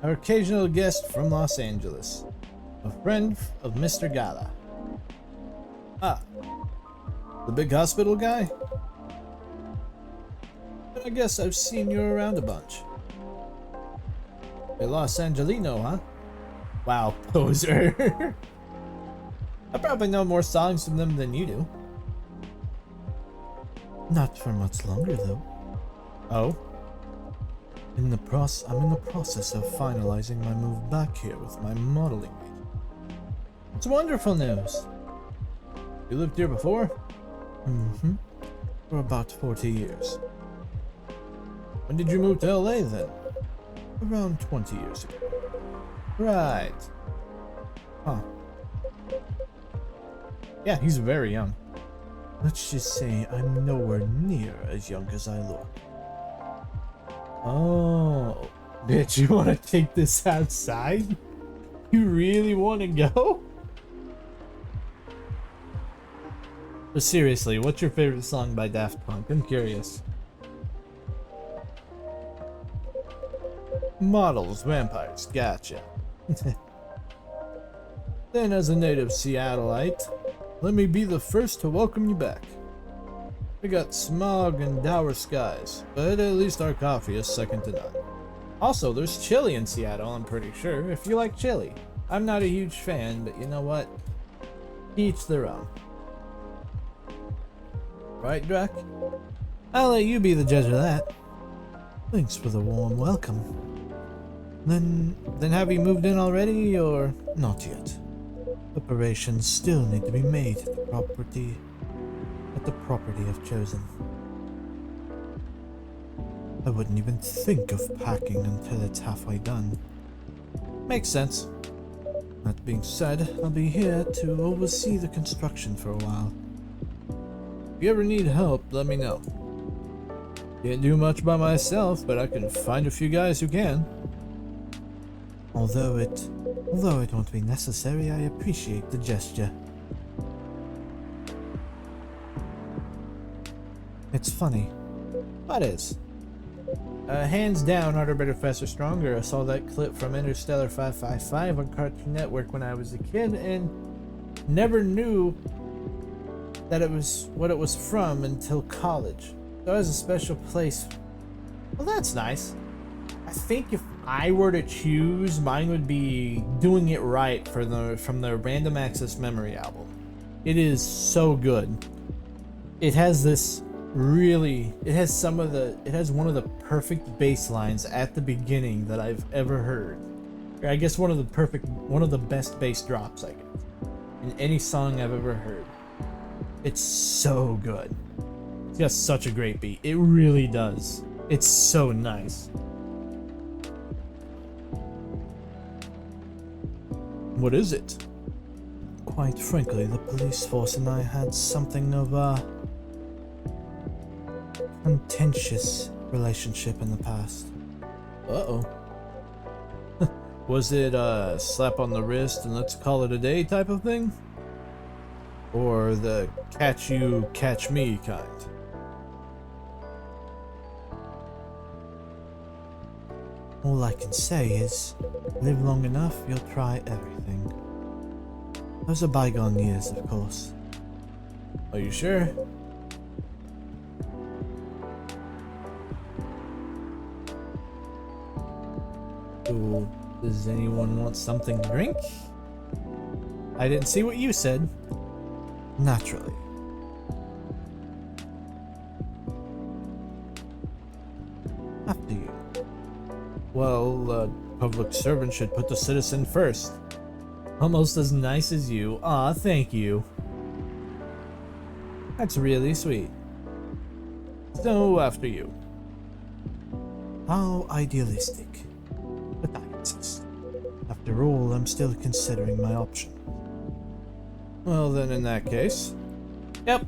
Our occasional guest from Los Angeles. A friend of Mr. Gala. Ah, the big hospital guy? I guess I've seen you around a bunch. A Los Angelino, huh? Wow, poser. I probably know more songs from them than you do. Not for much longer, though. Oh? I'm in the process of finalizing my move back here with my modeling agent. It's wonderful news. You lived here before? Mm-hmm. For about 40 years. When did you move to LA then? Around 20 years ago. Right. Huh. Yeah, he's very young. Let's just say I'm nowhere near as young as I look. Oh. Bitch, you want to take this outside? You really want to go? But seriously, what's your favorite song by Daft Punk? I'm curious. Models, vampires, gotcha. Then as a native Seattleite, let me be the first to welcome you back. We got smog and dour skies, but at least our coffee is second to none. Also, there's chili in Seattle, I'm pretty sure, if you like chili. I'm not a huge fan, but you know what? Each their own. Right, Drac? I'll let you be the judge of that. Thanks for the warm welcome. Then have you moved in already, or? Not yet. Preparations still need to be made at the property I've chosen. I wouldn't even think of packing until it's halfway done. Makes sense. That being said, I'll be here to oversee the construction for a while. If you ever need help, let me know. Can't do much by myself, but I can find a few guys who can. Although it won't be necessary, I appreciate the gesture. It's funny. What is? Hands down, harder, better, faster, stronger. I saw that clip from Interstellar 555 on Cartoon Network when I was a kid and never knew that it was what it was from until college. So it has a special place. Well, that's nice. I think if I were to choose, mine would be Doing It Right from the Random Access Memory album. It is so good. It has it has one of the perfect bass lines at the beginning that I've ever heard. Or I guess one of the best bass drops I guess in any song I've ever heard. It's so good. It's got such a great beat. It really does. It's so nice. What is it? Quite frankly, the police force and I had something of a contentious relationship in the past. Uh-oh. Was it a slap on the wrist and let's call it a day type of thing? Or the catch you, catch me kind? All I can say is, live long enough, you'll try everything. Those are bygone years, of course. Are you sure? So, does anyone want something to drink? I didn't see what you said. Naturally. After you. Well, public servant should put the citizen first. Almost as nice as you. Aw, thank you. That's really sweet. So, after you. How idealistic. But I insist. After all, I'm still considering my option. Well, then in that case. Yep.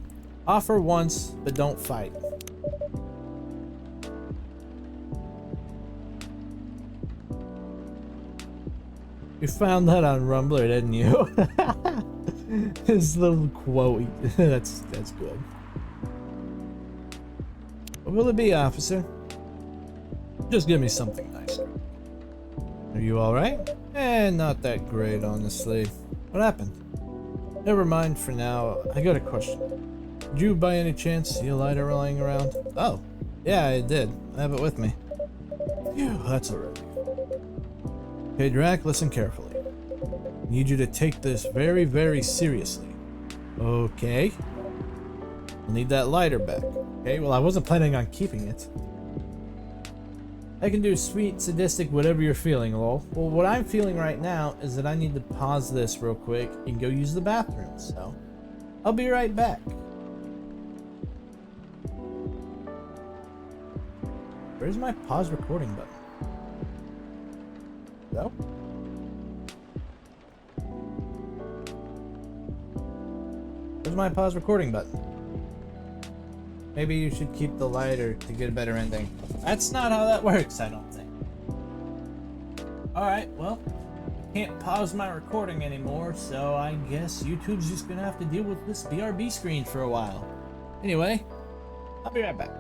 Offer once, but don't fight. You found that on Rumbler, didn't you? His little quote. That's good. What will it be, officer? Just give me something nice. Are you alright? Not that great, honestly. What happened? Never mind for now. I got a question. Did you by any chance see a lighter lying around? Oh, yeah, I did. I have it with me. Phew, that's alright. Okay, Drac, listen carefully. I need you to take this very, very seriously. Okay. I'll need that lighter back. Okay, well, I wasn't planning on keeping it. I can do sweet, sadistic, whatever you're feeling, lol. Well, what I'm feeling right now is that I need to pause this real quick and go use the bathroom, so I'll be right back. Where's my pause recording button? No? Where's my pause recording button? Maybe you should keep the lighter to get a better ending. That's not how that works, I don't think. Alright, well, I can't pause my recording anymore, so I guess YouTube's just gonna have to deal with this BRB screen for a while. Anyway, I'll be right back.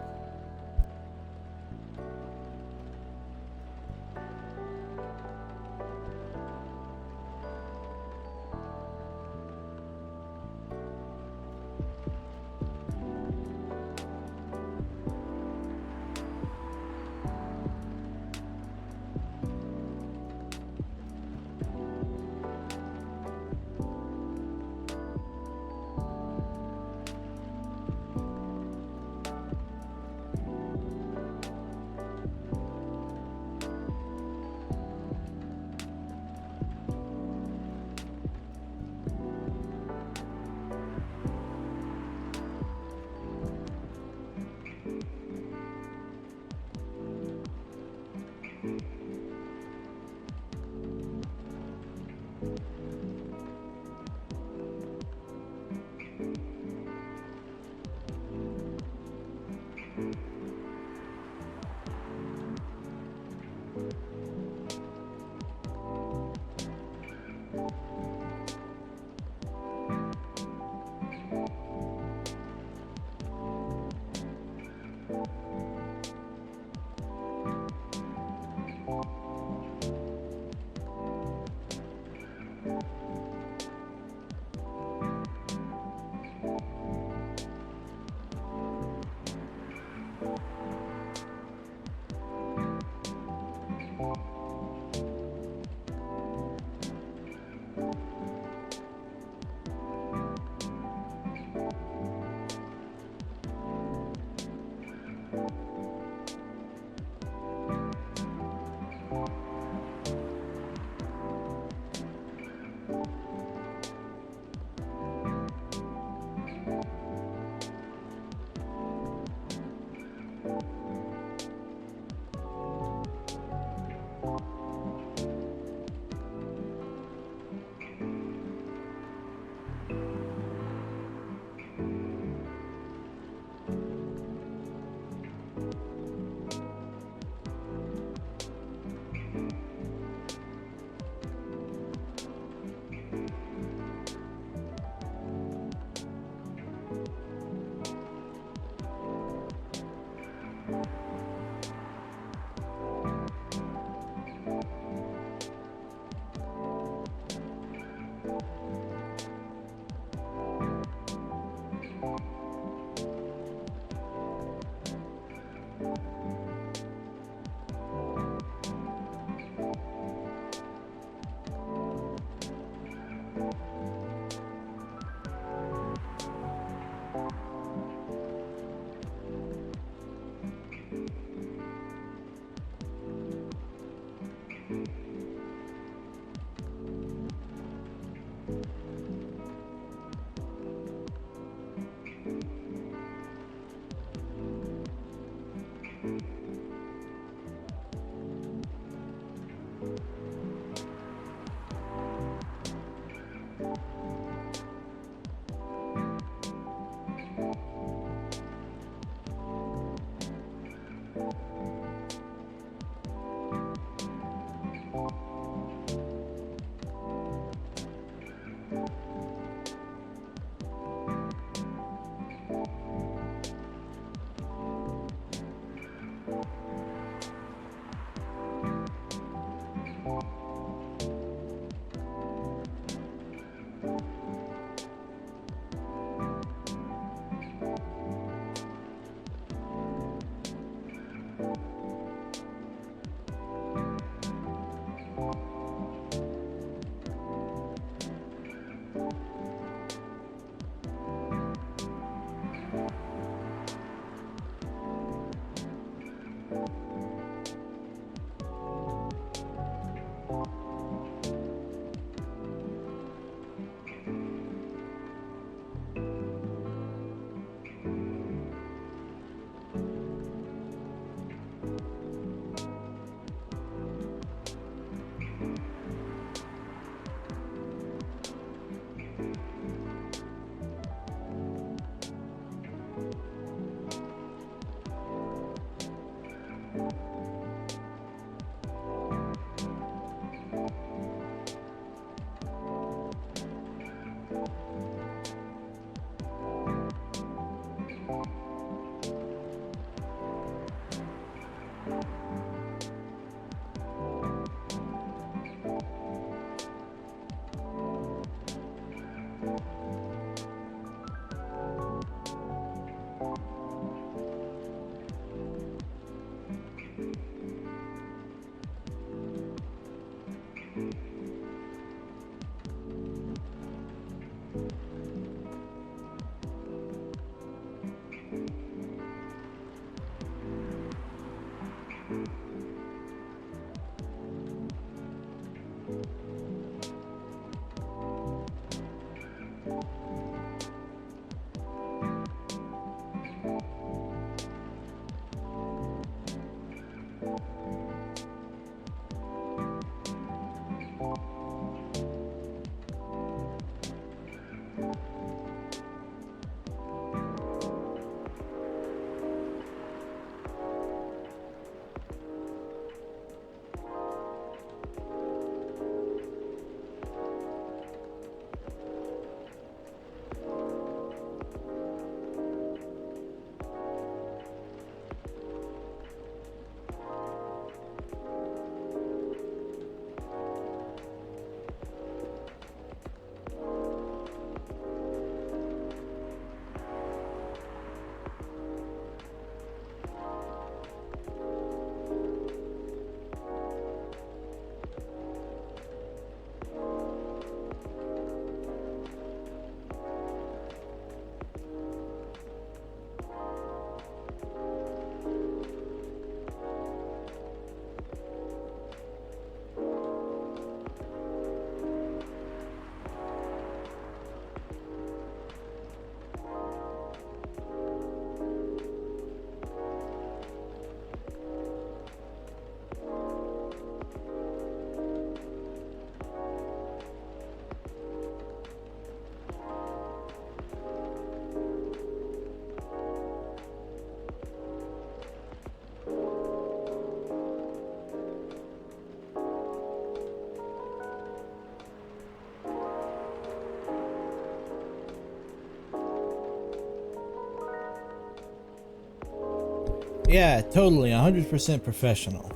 Yeah, totally, 100% professional.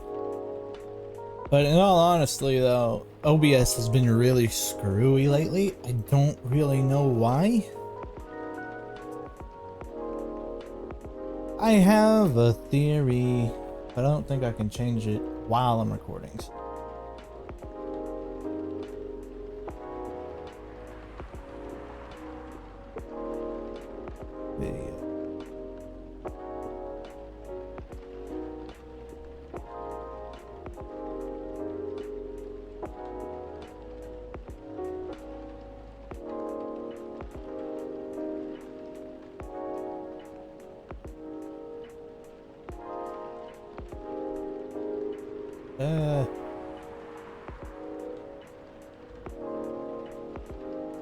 But in all honesty though, OBS has been really screwy lately. I don't really know why. I have a theory, but I don't think I can change it while I'm recording. Video.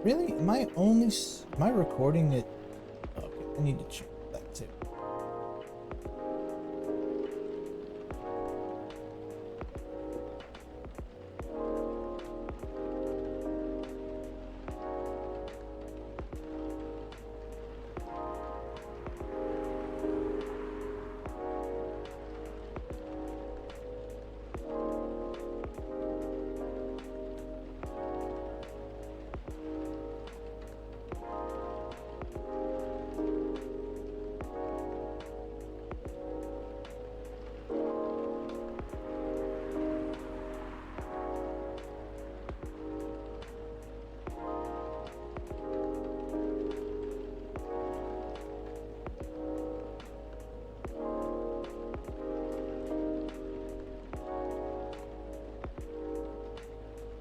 Really? Am I recording it? Okay, I need to check that too.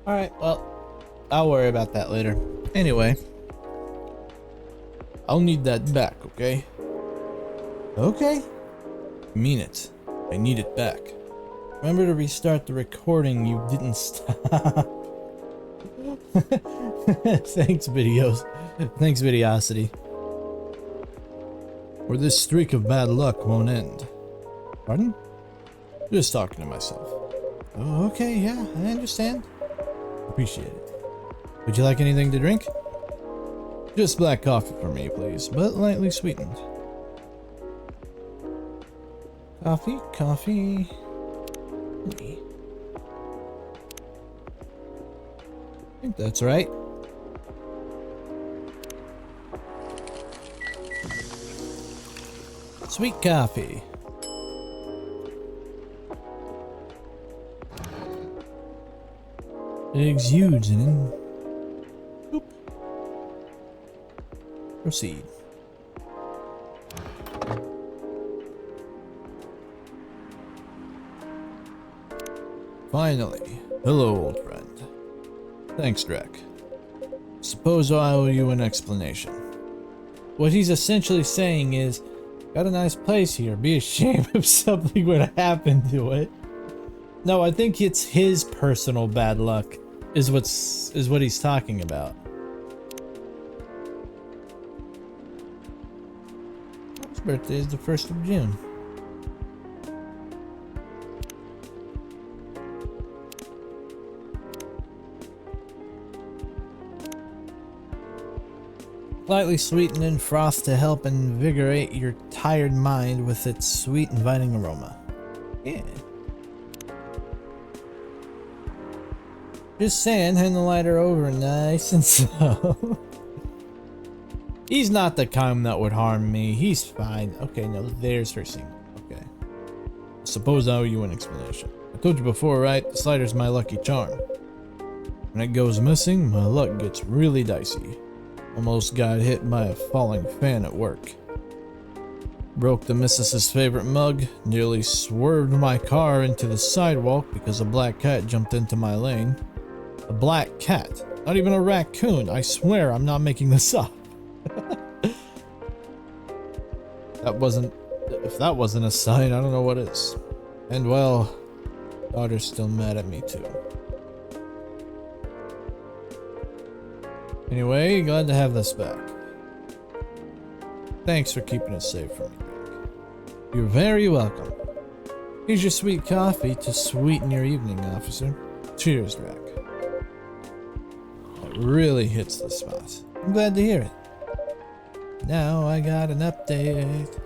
Alright, well, I'll worry about that later. Anyway, I'll need that back, okay? Okay. Mean it. I need it back. Remember to restart the recording, you didn't stop. Thanks, videos. Thanks, Videosity. Or this streak of bad luck won't end. Pardon? Just talking to myself. Oh, okay, yeah, I understand. Appreciate it. Would you like anything to drink? Just black coffee for me, please, but lightly sweetened. Coffee. Me. I think that's right. Sweet coffee. It exudes and boop. Proceed. Finally. Hello, old friend. Thanks, Drek. Suppose I owe you an explanation. What he's essentially saying is, got a nice place here, be ashamed if something were to happen to it. No, I think it's his personal bad luck is what he's talking about. His birthday is the 1st of June. Slightly sweetened in froth to help invigorate your tired mind with its sweet, inviting aroma. Yeah. Just saying, hand the lighter over nice and slow. He's not the kind that would harm me. He's fine. Okay, no, there's her scene. Okay. Suppose I owe you an explanation. I told you before, right? The slider's my lucky charm. When it goes missing, my luck gets really dicey. Almost got hit by a falling fan at work. Broke the missus's favorite mug. Nearly swerved my car into the sidewalk because a black cat jumped into my lane. A black cat. Not even a raccoon. I swear I'm not making this up. If that wasn't a sign, I don't know what is. And well, daughter's still mad at me too. Anyway, glad to have this back. Thanks for keeping it safe for me, Drake. You're very welcome. Here's your sweet coffee to sweeten your evening, officer. Cheers, Drake. It really hits the spot. I'm glad to hear it. Now I got an update.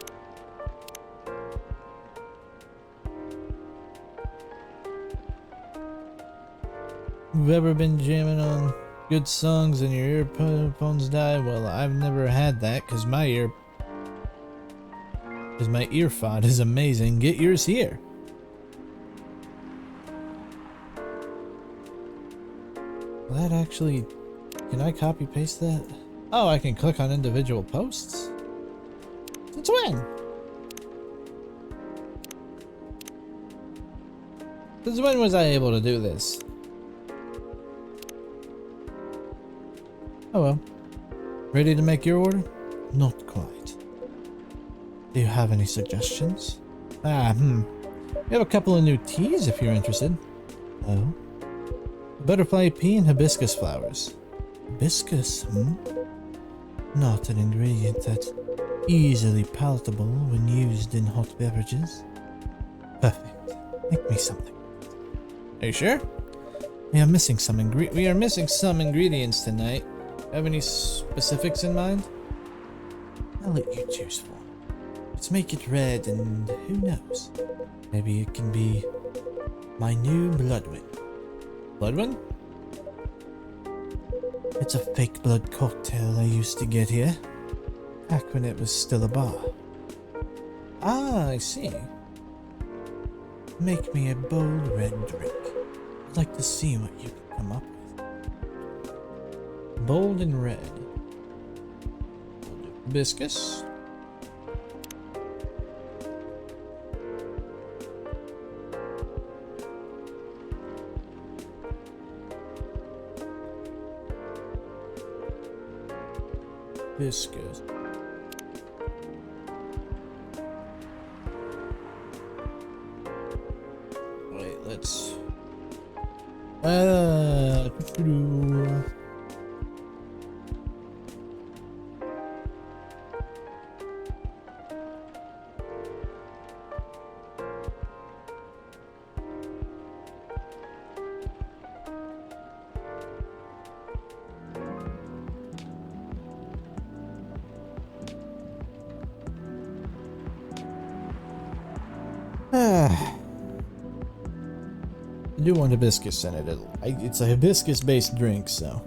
You've ever been jamming on good songs and your earphones die? Well, I've never had that because my earphod is amazing. Get yours here. Well, that actually, can I copy paste that? Oh, I can click on individual posts. Since when? Since when was I able to do this? Oh well. Ready to make your order? Not quite. Do you have any suggestions? We have a couple of new teas if you're interested. Oh? Butterfly pea and hibiscus flowers. Hibiscus, Not an ingredient that's easily palatable when used in hot beverages. Perfect. Make me something. Are you sure? We are missing some We are missing some ingredients tonight. Have any specifics in mind? I'll let you choose one. Let's make it red and who knows? Maybe it can be my new Bloodwind. Bloodwind? It's a fake blood cocktail I used to get here. Back when it was still a bar. Ah, I see. Make me a bold red drink. I'd like to see what you can come up with. Bold and red. Hibiscus. Hibiscus. Wait, let's. I do want hibiscus in it. It's a hibiscus-based drink, so.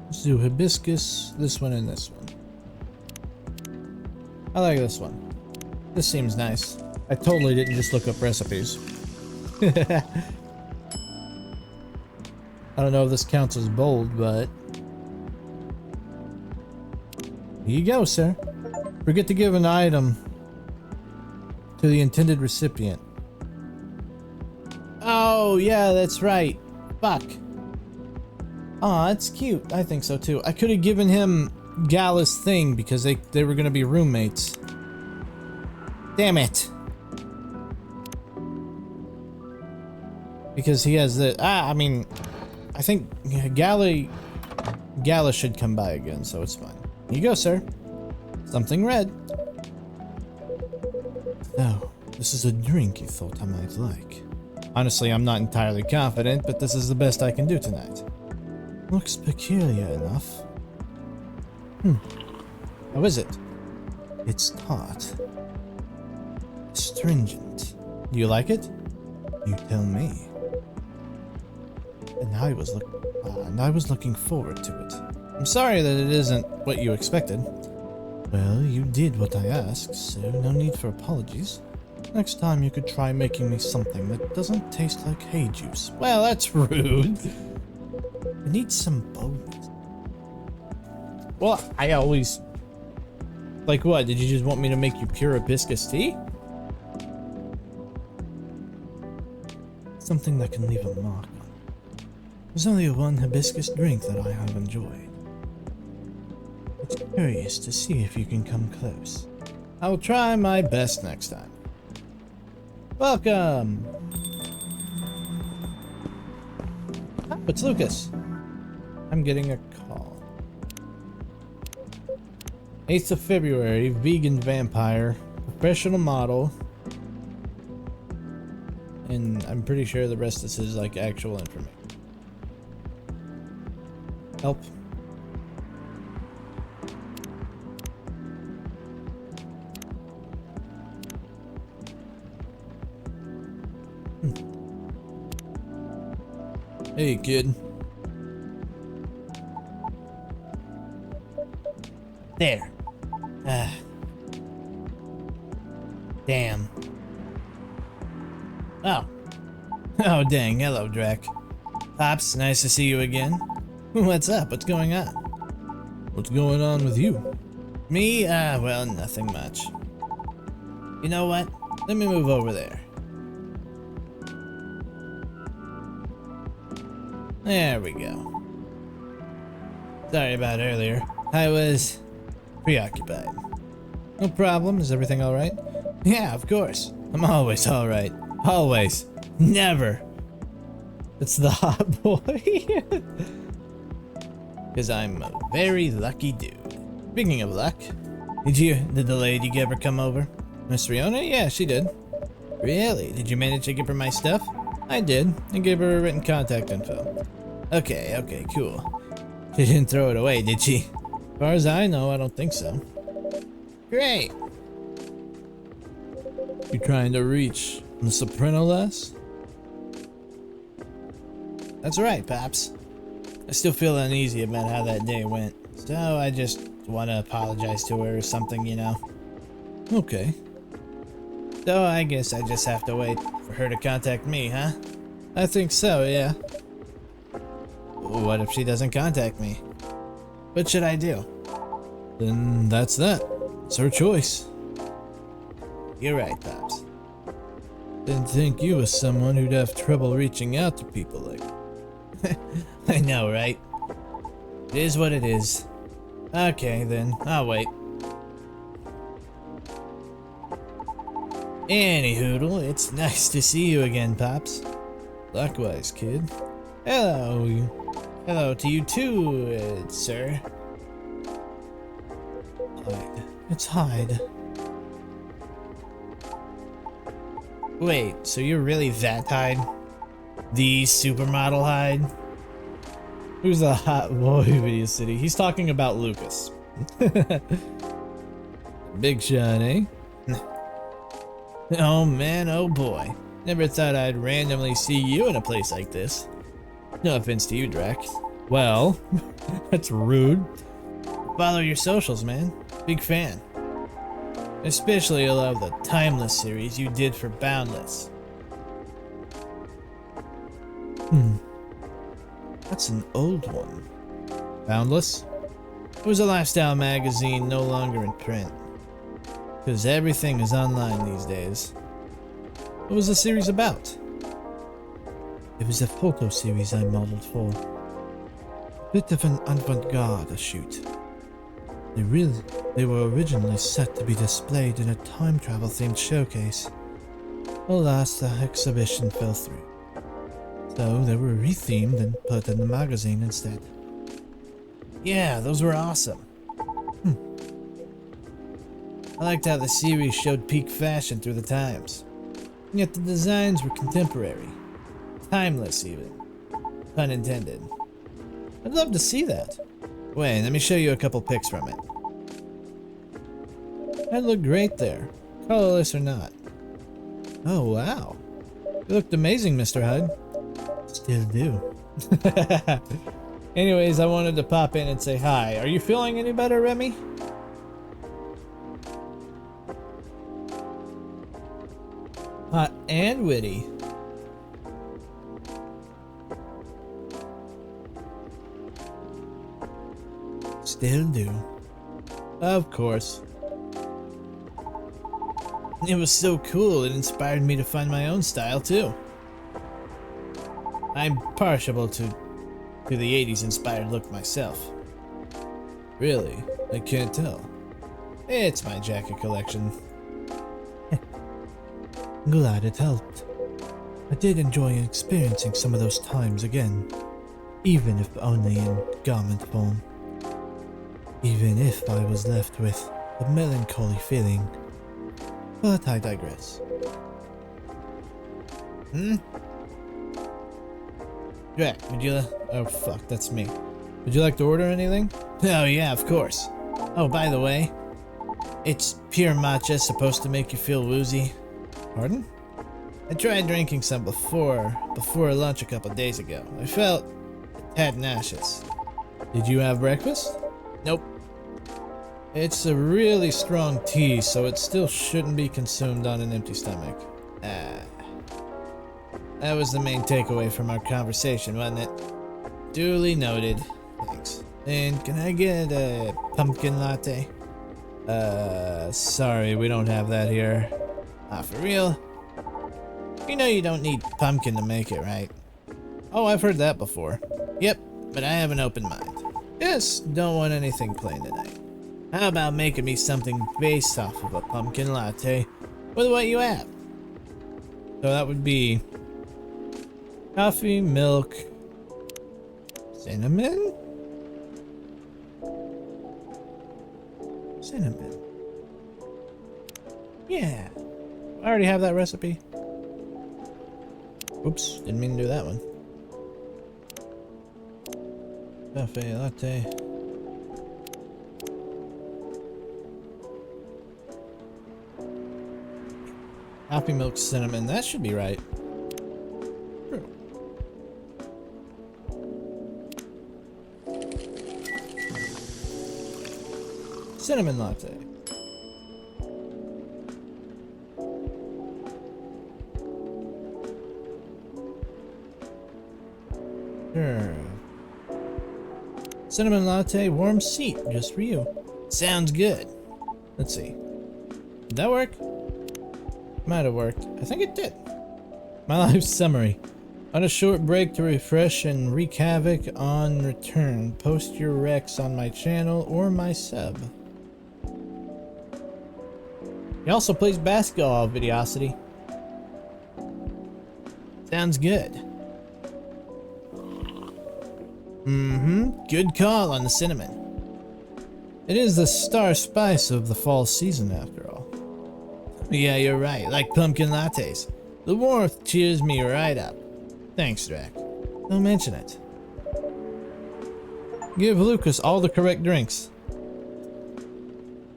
Let's do hibiscus, this one, and this one. I like this one. This seems nice. I totally didn't just look up recipes. I don't know if this counts as bold, but... Here you go, sir. Forget to give an item to the intended recipient. Oh, yeah, that's right. Fuck. Aw, that's cute. I think so too. I could have given him Gala's thing because they were gonna be roommates. Damn it. Because he has the I mean, I think Gala should come by again, so it's fine. Here you go, sir. Something red. Oh, this is a drink you thought I might like. Honestly, I'm not entirely confident, but this is the best I can do tonight. Looks peculiar enough. How is it? It's tart. Astringent. Do you like it? You tell me. And I was looking forward to it. I'm sorry that it isn't what you expected. Well, you did what I asked, so no need for apologies. Next time you could try making me something that doesn't taste like hay juice. Well, that's rude. I need some boldness. Well, I always... Like what? Did you just want me to make you pure hibiscus tea? Something that can leave a mark on There's only one hibiscus drink that I have enjoyed. It's curious to see if you can come close. I will try my best next time. Welcome! Oh, it's Lucas. I'm getting a call. 8th of February, vegan vampire, professional model, and I'm pretty sure the rest of this is like actual information. Help. Hey, kid. There. Ah. Damn. Oh. Oh, dang. Hello, Drac. Pops, nice to see you again. What's up? What's going on? What's going on with you? Me? Well, nothing much. You know what? Let me move over there. There we go. Sorry about earlier. I was preoccupied. No problem. Is everything alright? Yeah, of course. I'm always alright. Always. Never. It's the hot boy. Because I'm a very lucky dude. Speaking of luck, did the lady ever come over? Miss Riona? Yeah, she did. Really? Did you manage to give her my stuff? I did. I gave her a written contact info. Okay, cool. She didn't throw it away, did she? As far as I know, I don't think so. Great. You trying to reach the Soprano lass? That's right, Pops. I still feel uneasy about how that day went, so I just want to apologize to her or something, you know. Okay. So I guess I just have to wait for her to contact me, huh? I think so, yeah. What if she doesn't contact me? What should I do? Then that's that. It's her choice. You're right, Pops. Didn't think you was someone who'd have trouble reaching out to people like. I know, right? It is what it is. Okay, then. I'll wait. Anyhoodle, it's nice to see you again, Pops. Likewise, kid. Hello. Hello to you too, sir. Hyde. It's Hyde. Wait, so you're really that Hyde? The supermodel Hyde? Who's the hot boy video city? He's talking about Lucas. Big shot, eh? Oh man, oh boy. Never thought I'd randomly see you in a place like this. No offense to you, Drac. Well, that's rude. Follow your socials, man. Big fan. Especially I love the Timeless series you did for Boundless. That's an old one. Boundless? It was a lifestyle magazine no longer in print. Because everything is online these days. What was the series about? It was a photo series I modeled for. A bit of an avant-garde shoot. They were originally set to be displayed in a time travel themed showcase. Alas, the exhibition fell through. So they were rethemed and put in the magazine instead. Yeah, those were awesome. I liked how the series showed peak fashion through the times. Yet the designs were contemporary. Timeless even. Pun intended. I'd love to see that. Wait, let me show you a couple pics from it. I'd look great there, colorless or not. Oh wow. You looked amazing, Mr. Hyde. Still do. Anyways, I wanted to pop in and say hi. Are you feeling any better, Remy? Hot and witty. Still do. Of course. It was so cool, it inspired me to find my own style too. I'm partial to to the 80s inspired look myself. Really? I can't tell. It's my jacket collection. Glad it helped. I did enjoy experiencing some of those times again, even if only in garment form. Even if I was left with a melancholy feeling. But I digress. Jack, would you... Oh fuck, that's me. Would you like to order anything? Oh yeah, of course. Oh, by the way, it's pure matcha supposed to make you feel woozy. Pardon? I tried drinking some before lunch a couple days ago. I felt a tad nauseous. Did you have breakfast? Nope. It's a really strong tea, so it still shouldn't be consumed on an empty stomach. That was the main takeaway from our conversation, wasn't it? Duly noted. Thanks. And can I get a pumpkin latte? Sorry, we don't have that here. Ah, for real? You know you don't need pumpkin to make it, right? Oh, I've heard that before. Yep, but I have an open mind. Just don't want anything plain tonight. How about making me something based off of a pumpkin latte with what you have? So that would be coffee, milk, cinnamon? Cinnamon. Yeah. I already have that recipe. Oops, didn't mean to do that one. Cafe latte. Coffee, milk, cinnamon. That should be right. True. Cinnamon latte. Sure. Cinnamon latte, warm seat, just for you. Sounds good. Let's see. Did that work? Might have worked. I think it did. My life summary. On a short break to refresh and wreak havoc on return. Post your recs on my channel or my sub. He also plays basketball, Videosity. Sounds good. Good call on the cinnamon. It is the star spice of the fall season, after all. Yeah, you're right. Like pumpkin lattes. The warmth cheers me right up. Thanks, Drac. Don't mention it. Give Lucas all the correct drinks.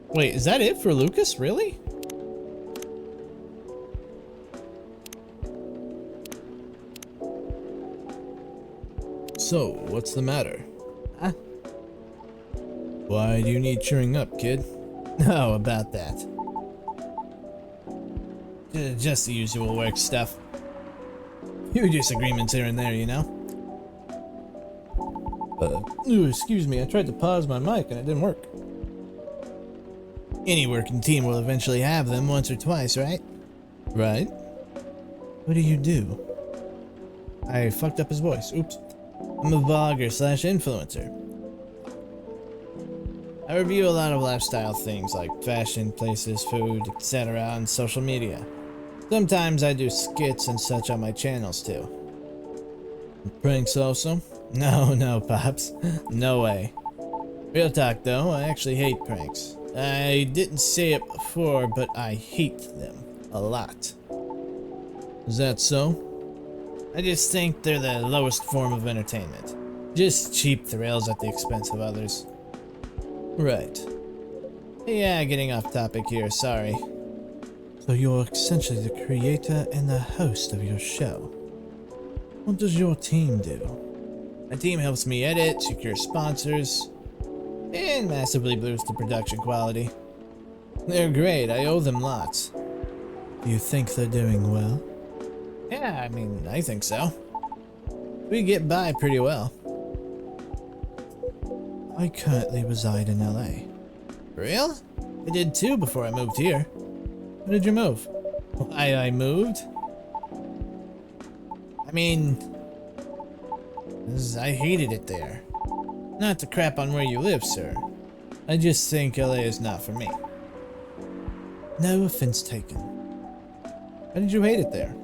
Wait, is that it for Lucas? Really? So, what's the matter? Huh? Why do you need cheering up, kid? Oh, about that. Just the usual work stuff. Few disagreements here and there, you know? Excuse me, I tried to pause my mic and it didn't work. Any working team will eventually have them once or twice, right? Right? What do you do? I fucked up his voice. Oops. I'm a vlogger slash influencer. I review a lot of lifestyle things like fashion, places, food, etc. on social media. Sometimes I do skits and such on my channels too. Pranks also? No, Pops. No way. Real talk though, I actually hate pranks. I didn't say it before, but I hate them a lot. Is that so? I just think they're the lowest form of entertainment. Just cheap thrills at the expense of others. Right. Yeah, getting off topic here, sorry. So you're essentially the creator and the host of your show. What does your team do? My team helps me edit, secure sponsors, and massively boost the production quality. They're great, I owe them lots. Do you think they're doing well? Yeah, I mean, I think so. We get by pretty well. I currently reside in LA. For real? I did too before I moved here. When did you move? Why I moved? I mean, I hated it there. Not to crap on where you live, sir. I just think LA is not for me. No offense taken. Why did you hate it there?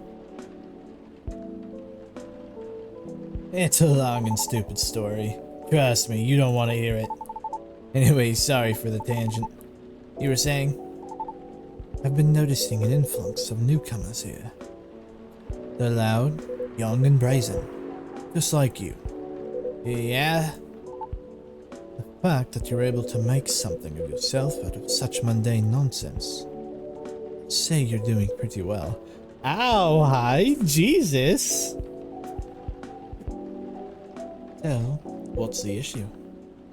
It's a long and stupid story. Trust me, you don't want to hear it. Anyway, sorry for the tangent. You were saying? I've been noticing an influx of newcomers here. They're loud, young, and brazen, just like you. Yeah? The fact that you're able to make something of yourself out of such mundane nonsense, I'd say you're doing pretty well. Ow, hi, Jesus! So, what's the issue?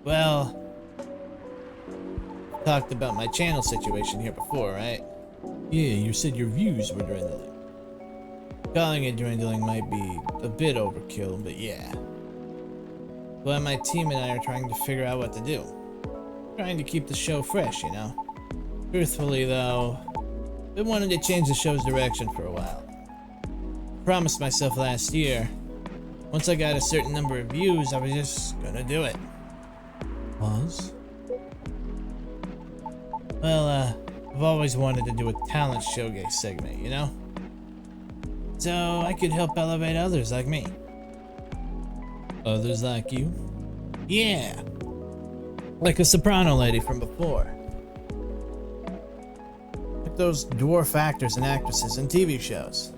Well, talked about my channel situation here before, right? Yeah, you said your views were dwindling. Calling it dwindling might be a bit overkill, but yeah. But my team and I are trying to figure out what to do. Trying to keep the show fresh, you know? Truthfully, though, I wanted to change the show's direction for a while. Promised myself last year, once I got a certain number of views, I was just gonna do it. Was? Well, I've always wanted to do a talent showcase segment, you know? So I could help elevate others like me. Others like you? Yeah. Like a soprano lady from before. Like those dwarf actors and actresses in TV shows.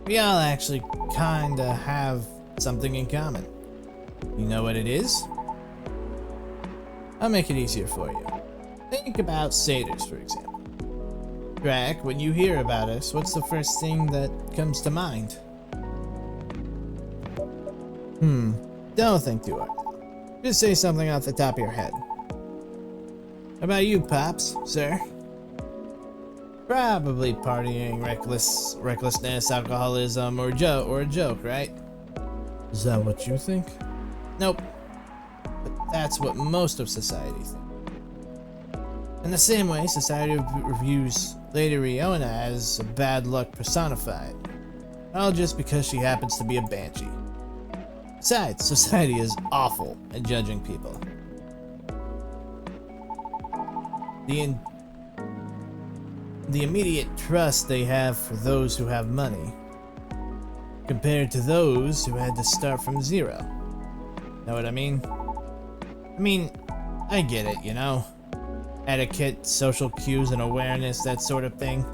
We all actually kinda have something in common. You know what it is? I'll make it easier for you. Think about satyrs, for example. Drac, when you hear about us, what's the first thing that comes to mind? Don't think too hard. Just say something off the top of your head. How about you, Pops, sir? Probably partying, recklessness, alcoholism, or a joke, right? Is that what you think? Nope. But that's what most of society thinks. In the same way, society reviews Lady Riona as bad luck personified. All just because she happens to be a banshee. Besides, society is awful at judging people. The immediate trust they have for those who have money, compared to those who had to start from zero. Know what I mean? I get it, you know? Etiquette, social cues, and awareness, that sort of thing.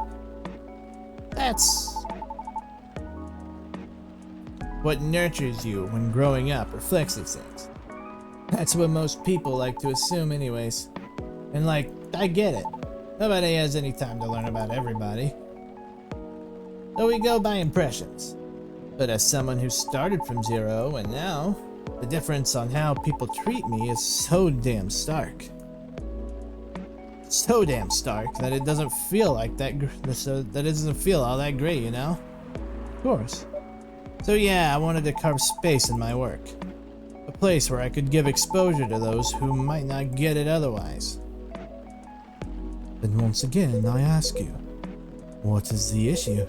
That's what nurtures you when growing up, reflects these things. That's what most people like to assume anyways. And like, I get it. Nobody has any time to learn about everybody. So we go by impressions. But as someone who started from zero and now, the difference on how people treat me is so damn stark. So damn stark that it doesn't feel like that it doesn't feel all that great, you know? Of course. So yeah, I wanted to carve space in my work. A place where I could give exposure to those who might not get it otherwise. Then once again, I ask you, what is the issue?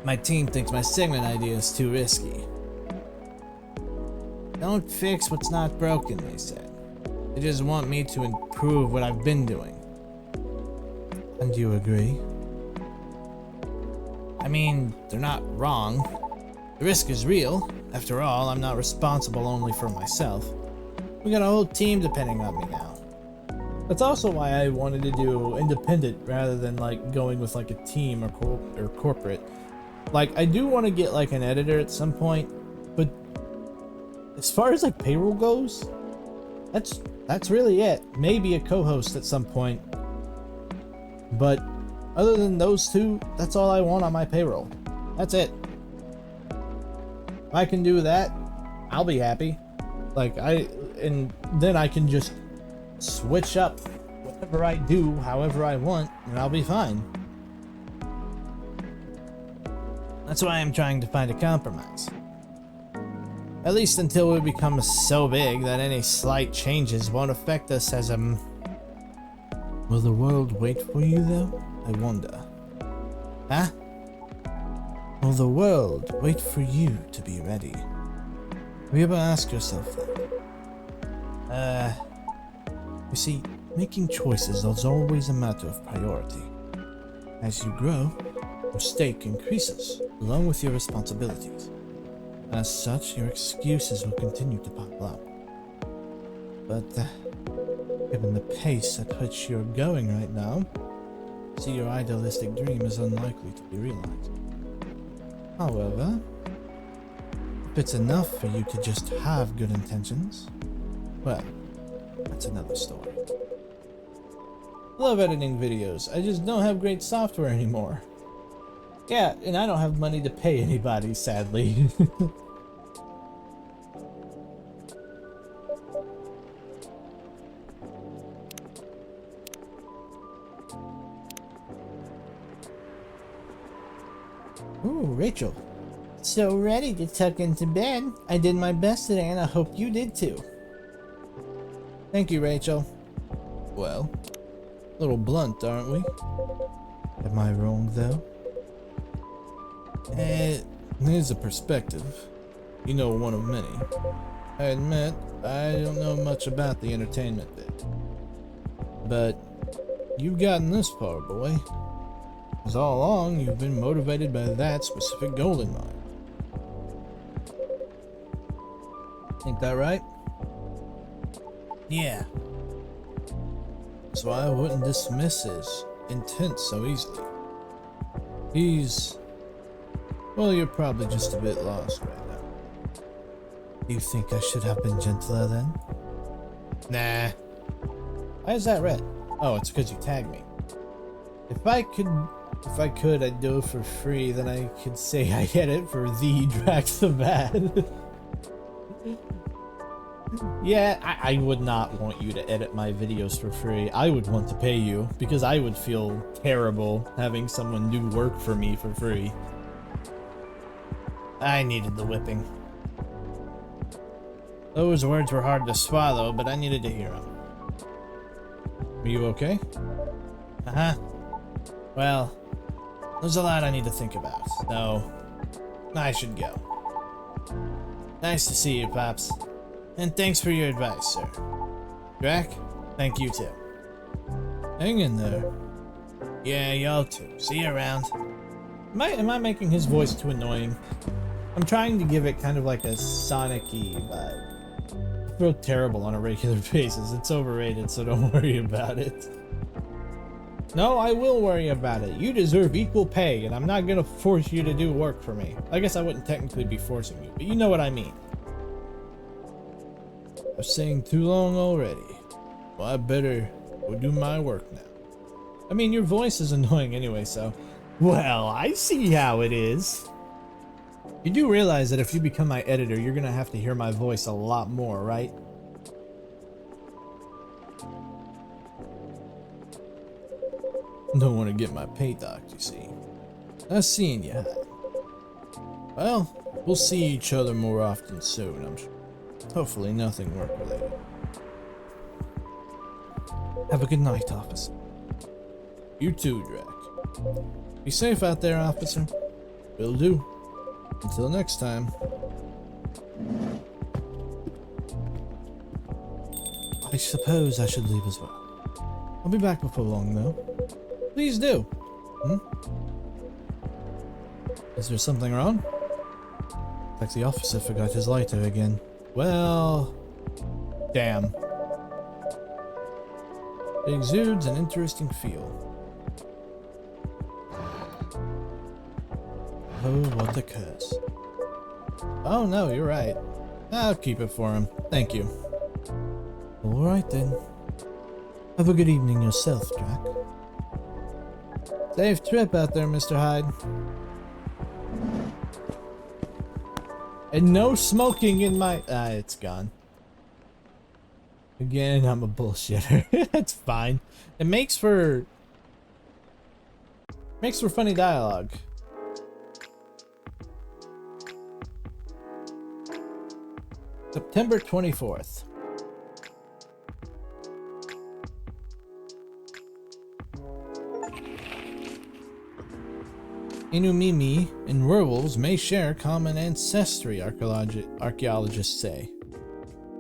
My team thinks my segment idea is too risky. Don't fix what's not broken, they said. They just want me to improve what I've been doing. And you agree? They're not wrong. The risk is real. After all, I'm not responsible only for myself. We got a whole team depending on me now. That's also why I wanted to do independent rather than like going with like a team or corporate. Like, I do want to get like an editor at some point, but as far as like payroll goes, that's really it. Maybe a co-host at some point. But other than those two, that's all I want on my payroll. That's it. If I can do that, I'll be happy. And then I can just switch up whatever I do, however I want, and I'll be fine. That's why I'm trying to find a compromise. At least until we become so big that any slight changes won't affect us as a... Will the world wait for you though? I wonder. Huh? Will the world wait for you to be ready? Have you ever asked yourself that? You see, making choices is always a matter of priority. As you grow, your stake increases, along with your responsibilities. As such, your excuses will continue to pop up. But, given the pace at which you're going right now, see your idealistic dream is unlikely to be realized. However, if it's enough for you to just have good intentions, well, that's another story. I love editing videos, I just don't have great software anymore. Yeah, and I don't have money to pay anybody, sadly. Ooh, Rachel. So ready to tuck into bed. I did my best today and I hope you did too. Thank you, Rachel. Well, a little blunt, aren't we? Am I wrong, though? Here's a perspective. You know, one of many. I admit, I don't know much about the entertainment bit. But you've gotten this far, boy. Because all along, you've been motivated by that specific goal in mind. Ain't that right? Yeah. So I wouldn't dismiss his intent so easily. Well, you're probably just a bit lost right now. Do you think I should have been gentler then? Nah. Why is that red? Oh, it's because you tagged me. If I could, I'd do it for free, then I could say I get it for the Drax the Bad. Yeah, I would not want you to edit my videos for free. I would want to pay you, because I would feel terrible having someone do work for me for free. I needed the whipping. Those words were hard to swallow, but I needed to hear them. Are you okay? Uh-huh. Well, there's a lot I need to think about, so I should go. Nice to see you, Pops. And thanks for your advice, sir. Drac, thank you too. Hang in there. Yeah, y'all too. See you around. Am I making his voice too annoying? I'm trying to give it kind of like a Sonic-y vibe. I feel terrible on a regular basis. It's overrated, so don't worry about it. No, I will worry about it. You deserve equal pay, and I'm not gonna force you to do work for me. I guess I wouldn't technically be forcing you, but you know what I mean. I've saying too long already. Well, I better go do my work now. I mean, your voice is annoying anyway, so... Well, I see how it is. You do realize that if you become my editor, you're gonna have to hear my voice a lot more, right? Don't want to get my pay docked, you see. I've seen you. Well, we'll see each other more often soon, I'm sure. Hopefully nothing work-related. Have a good night, officer. You too, Drac. Be safe out there, officer. Will do. Until next time. I suppose I should leave as well. I'll be back before long, though. Please do. Is there something wrong? Like the officer forgot his lighter again. Well, damn. It exudes an interesting feel. Oh, what a curse. Oh no, you're right. I'll keep it for him. Thank you. Alright then. Have a good evening yourself, Drac. Safe trip out there, Mr. Hyde. And no smoking in my... it's gone. Again, I'm a bullshitter. That's fine. It makes for funny dialogue. September 24th. Inumimi and werewolves may share common ancestry, archaeologists say.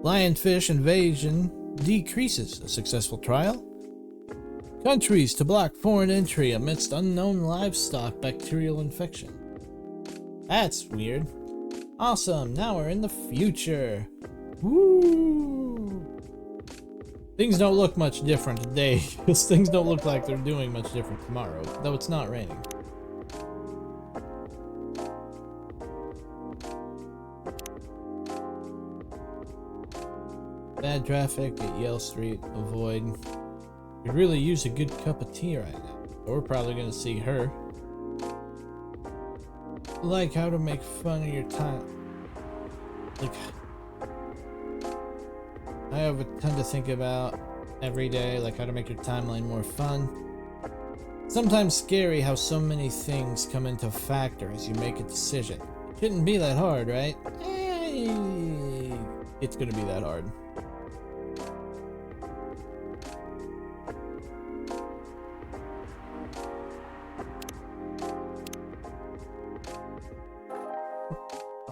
Lionfish invasion decreases a successful trial. Countries to block foreign entry amidst unknown livestock bacterial infection. That's weird. Awesome, now we're in the future. Woo! Things don't look much different today, because things don't look like they're doing much different tomorrow, though it's not raining. Bad traffic at Yale Street, avoid. Could really use a good cup of tea right now. But we're probably gonna see her. Like how to make fun of your time. Like, I have a ton to think about every day, like how to make your timeline more fun. Sometimes scary how so many things come into factor as you make a decision. Shouldn't be that hard, right? It's gonna be that hard.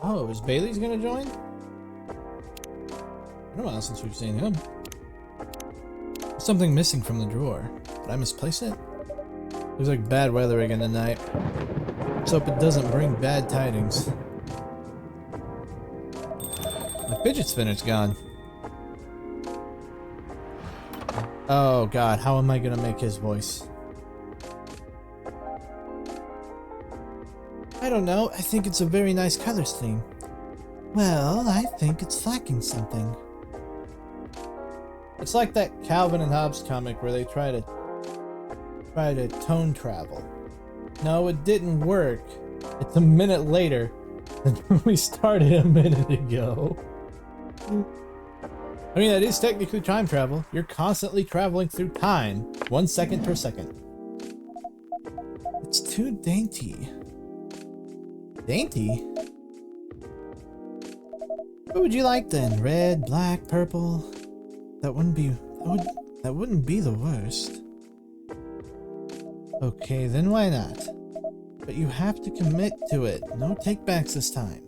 Oh, is Bailey's gonna join? Been a while since we've seen him. Something missing from the drawer. Did I misplace it? Looks like bad weather again tonight. Let's hope it doesn't bring bad tidings. My fidget spinner's gone. Oh god, how am I gonna make his voice? I don't know, I think it's a very nice colors theme. Well, I think it's lacking something. It's like that Calvin and Hobbes comic where they try to tone travel. No, it didn't work. It's a minute later than when we started a minute ago. I mean, that is technically time travel. You're constantly traveling through time, 1 second per second. It's too dainty. Dainty? What would you like then? Red, black, purple? That wouldn't be the worst. Okay, then why not? But you have to commit to it. No takebacks this time.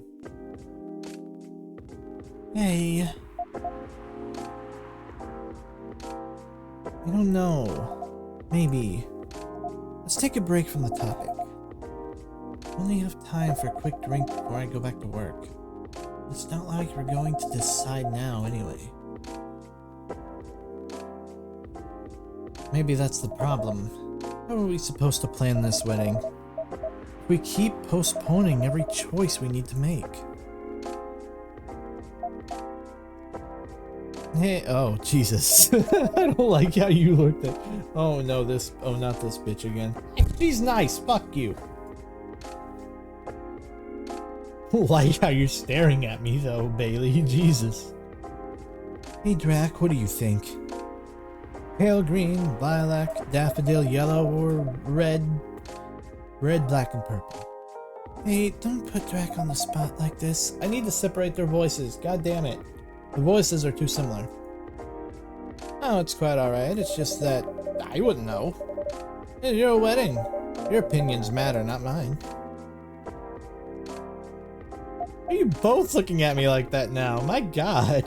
Hey. I don't know. Maybe. Let's take a break from the topic. Only have time for a quick drink before I go back to work. It's not like we're going to decide now anyway. Maybe that's the problem. How are we supposed to plan this wedding? We keep postponing every choice we need to make. Hey, oh, Jesus. I don't like how you looked at. Oh no, not this bitch again. She's nice, fuck you. Like how you're staring at me though, Bailey, Jesus. Hey Drac, what do you think? Pale green, lilac, daffodil yellow, or red? Red, black, and purple. Hey, don't put Drac on the spot like this. I need to separate their voices, god damn it. The voices are too similar. Oh, it's quite alright, it's just that I wouldn't know. It's your wedding. Your opinions matter, not mine. Why are you both looking at me like that now? My god.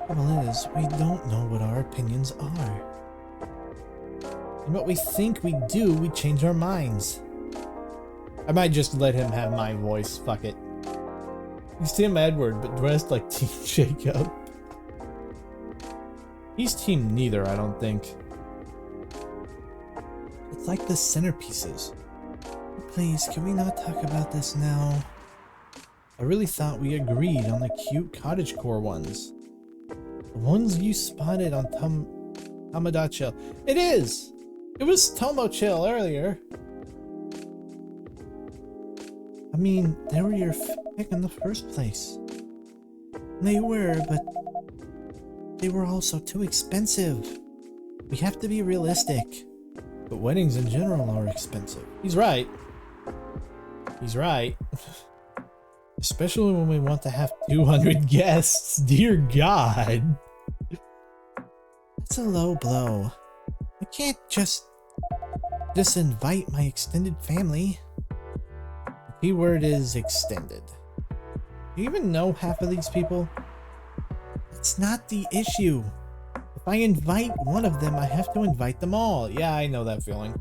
Trouble is, we don't know what our opinions are. And what we think we do, we change our minds. I might just let him have my voice, fuck it. He's Tim Edward, but dressed like Team Jacob. He's Team Neither, I don't think. It's like the centerpieces. Please, can we not talk about this now? I really thought we agreed on the cute cottagecore ones. The ones you spotted on Tomodachi. It is! It was Tomochill earlier. I mean, they were your pick in the first place. They were, but they were also too expensive. We have to be realistic. But weddings in general are expensive. He's right. He's right. Especially when we want to have 200 guests. Dear God. That's a low blow. I can't just invite my extended family. The key word is extended. Do you even know half of these people? It's not the issue. If I invite one of them, I have to invite them all. Yeah, I know that feeling.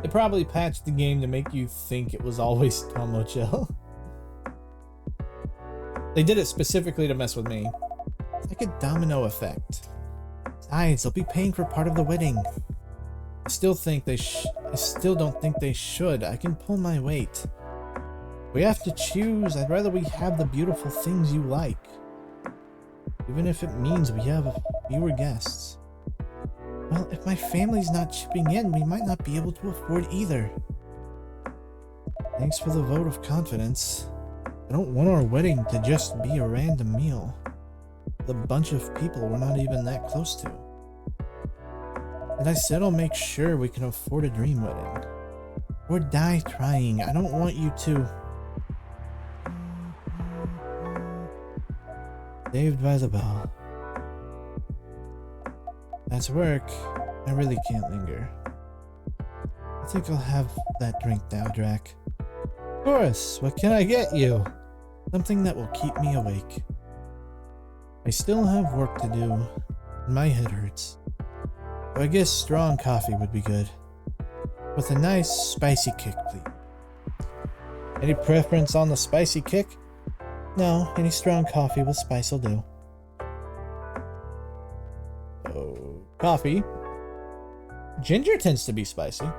They probably patched the game to make you think it was always Tomocho. They did it specifically to mess with me. It's like a domino effect. Besides, they'll be paying for part of the wedding. I still don't think they should. I can pull my weight. We have to choose. I'd rather we have the beautiful things you like. Even if it means we have fewer guests. Well, if my family's not chipping in, we might not be able to afford either. Thanks for the vote of confidence. I don't want our wedding to just be a random meal with a bunch of people we're not even that close to. And I said I'll make sure we can afford a dream wedding. Or die trying. I don't want you to. Saved by the bell. That's work. I really can't linger. I think I'll have that drink now, Drac. Of course, what can I get you? Something that will keep me awake. I still have work to do, and my head hurts. So I guess strong coffee would be good. With a nice spicy kick, please. Any preference on the spicy kick? No, any strong coffee with spice will do. Oh, coffee. Ginger tends to be spicy.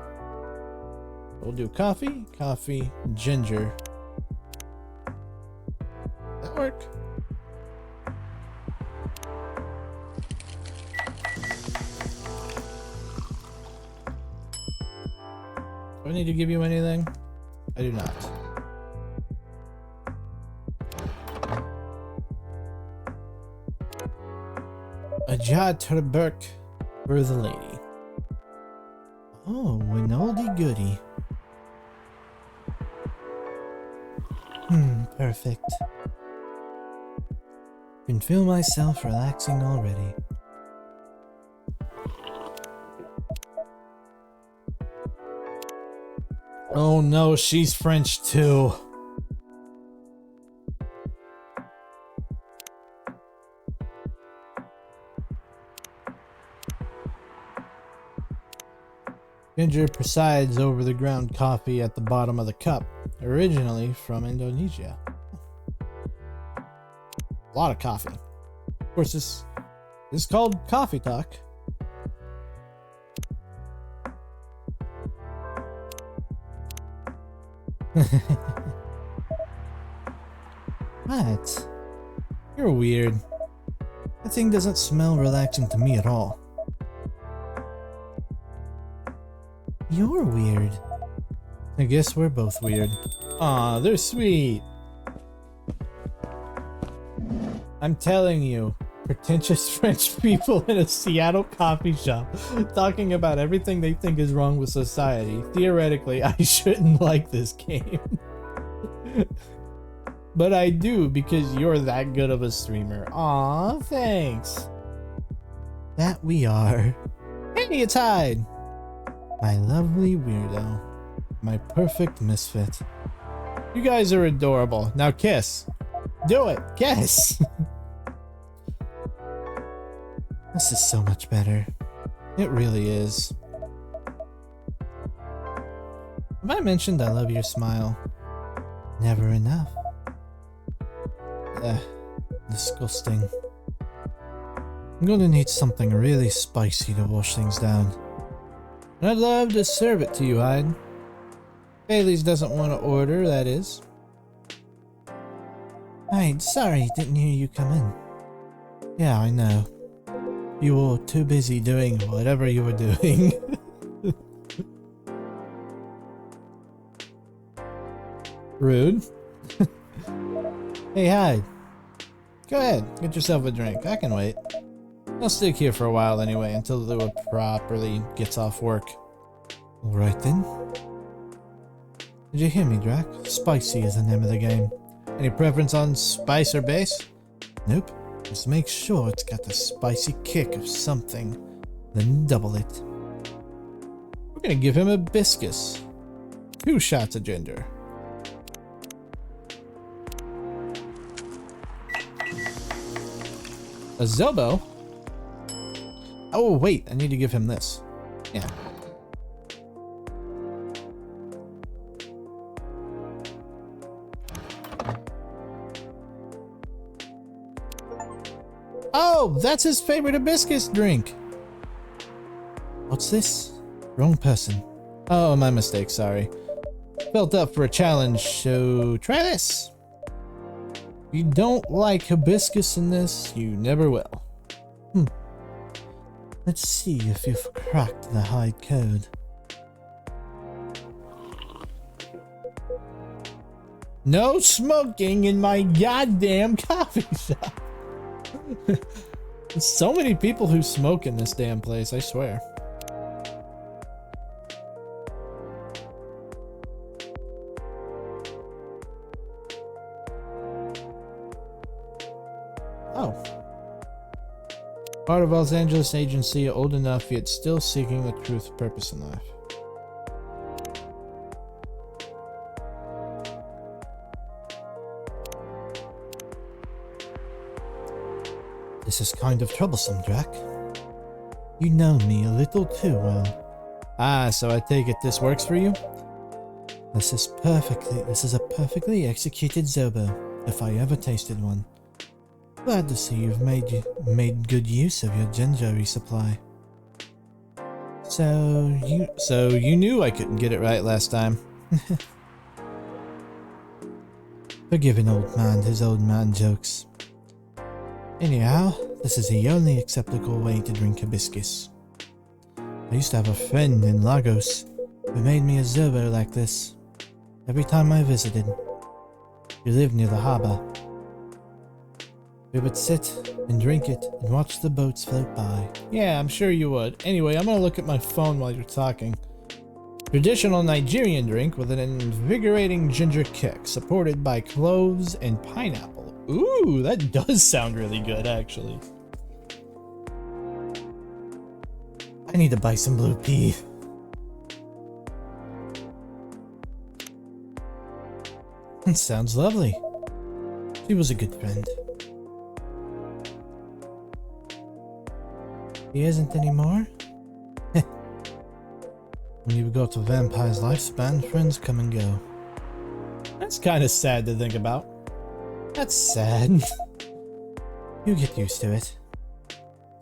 We'll do coffee, ginger. That work. Do I need to give you anything? I do not. A jar to Burke for the lady. Oh, an oldie goodie. Perfect. Can feel myself relaxing already. Oh no, she's French too. Ginger presides over the ground coffee at the bottom of the cup, originally from Indonesia. A lot of coffee. Of course, this is called Coffee Talk. What? You're weird. That thing doesn't smell relaxing to me at all. You're weird. I guess we're both weird. Aw, they're sweet. I'm telling you, pretentious French people in a Seattle coffee shop talking about everything they think is wrong with society. Theoretically, I shouldn't like this game. But I do because you're that good of a streamer. Aw, thanks. That we are. Hey, it's Hyde. My lovely weirdo. My perfect misfit. You guys are adorable. Now kiss. Do it. Kiss. This is so much better. It really is. Have I mentioned I love your smile? Never enough. Disgusting. I'm gonna need something really spicy to wash things down. And I'd love to serve it to you, Hyde. Bailey's doesn't want to order, that is. Hyde, sorry, didn't hear you come in. Yeah, I know. You were too busy doing whatever you were doing. Rude. Hey, Hyde. Go ahead, get yourself a drink. I can wait. I'll stick here for a while anyway, until Lua properly gets off work. Alright then. Did you hear me, Drac? Spicy is the name of the game. Any preference on spice or base? Nope. Just make sure it's got the spicy kick of something, then double it. We're gonna give him a hibiscus. 2 shots of ginger. A Zobo? Oh, wait, I need to give him this. Yeah. Oh, that's his favorite hibiscus drink. What's this? Wrong person. Oh, my mistake, sorry. Felt up for a challenge, so try this. If you don't like hibiscus in this, you never will. Let's see if you've cracked the hide code. No smoking in my goddamn coffee shop. There's so many people who smoke in this damn place, I swear. Oh. Part of Los Angeles agency, old enough yet still seeking the truth, purpose in life. This is kind of troublesome, Drac. You know me a little too well. Ah, so I take it this works for you? This is a perfectly executed Zobo, if I ever tasted one. Glad to see you've made good use of your ginger resupply. So you knew I couldn't get it right last time. Forgive an old man his old man jokes. Anyhow, this is the only acceptable way to drink hibiscus. I used to have a friend in Lagos who made me a Zobo like this every time I visited. He lived near the harbor. We would sit and drink it and watch the boats float by. Yeah, I'm sure you would. Anyway, I'm gonna look at my phone while you're talking. Traditional Nigerian drink with an invigorating ginger kick, supported by cloves and pineapple. Ooh, that does sound really good, actually. I need to buy some blue pea. It sounds lovely. She was a good friend. He isn't anymore? When you go to a vampire's lifespan, friends come and go. That's kind of sad to think about. That's sad. You get used to it.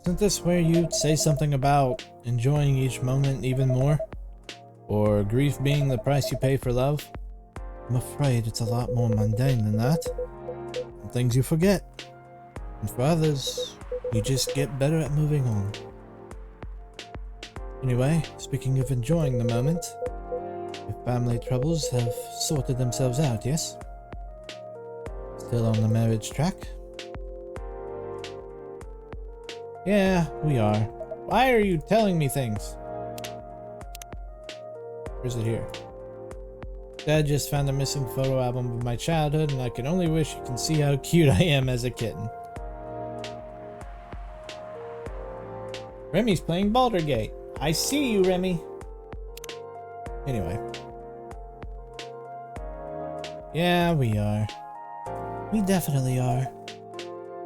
Isn't this where you'd say something about enjoying each moment even more? Or grief being the price you pay for love? I'm afraid it's a lot more mundane than that. Some things you forget. And for others, you just get better at moving on. Anyway, speaking of enjoying the moment, your family troubles have sorted themselves out, yes? Still on the marriage track? Yeah, we are. Why are you telling me things? Or is it here? Dad just found a missing photo album of my childhood, and I can only wish you can see how cute I am as a kitten. Remy's playing Baldur's Gate. I see you, Remy. Anyway. Yeah, we are. We definitely are.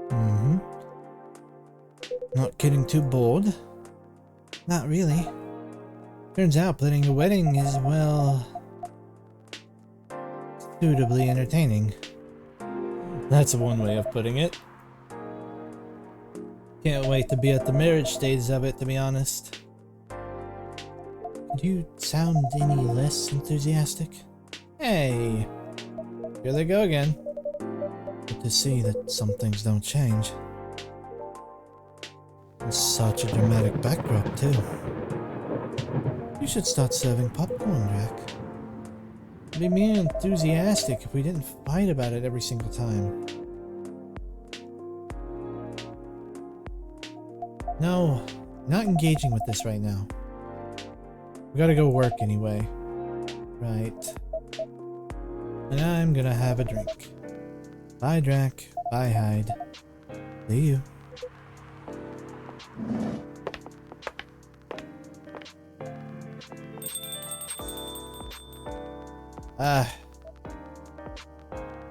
Mm-hmm. Not getting too bored? Not really. Turns out planning a wedding is, well, suitably entertaining. That's one way of putting it. Can't wait to be at the marriage stage of it, to be honest. Did you sound any less enthusiastic? Hey, here they go again. Good to see that some things don't change. It's such a dramatic backdrop, too. You should start serving popcorn, Jack. It'd be me enthusiastic if we didn't fight about it every single time. No, not engaging with this right now. We gotta go work anyway. Right. And I'm gonna have a drink. Bye, Drac. Bye, Hyde. See you.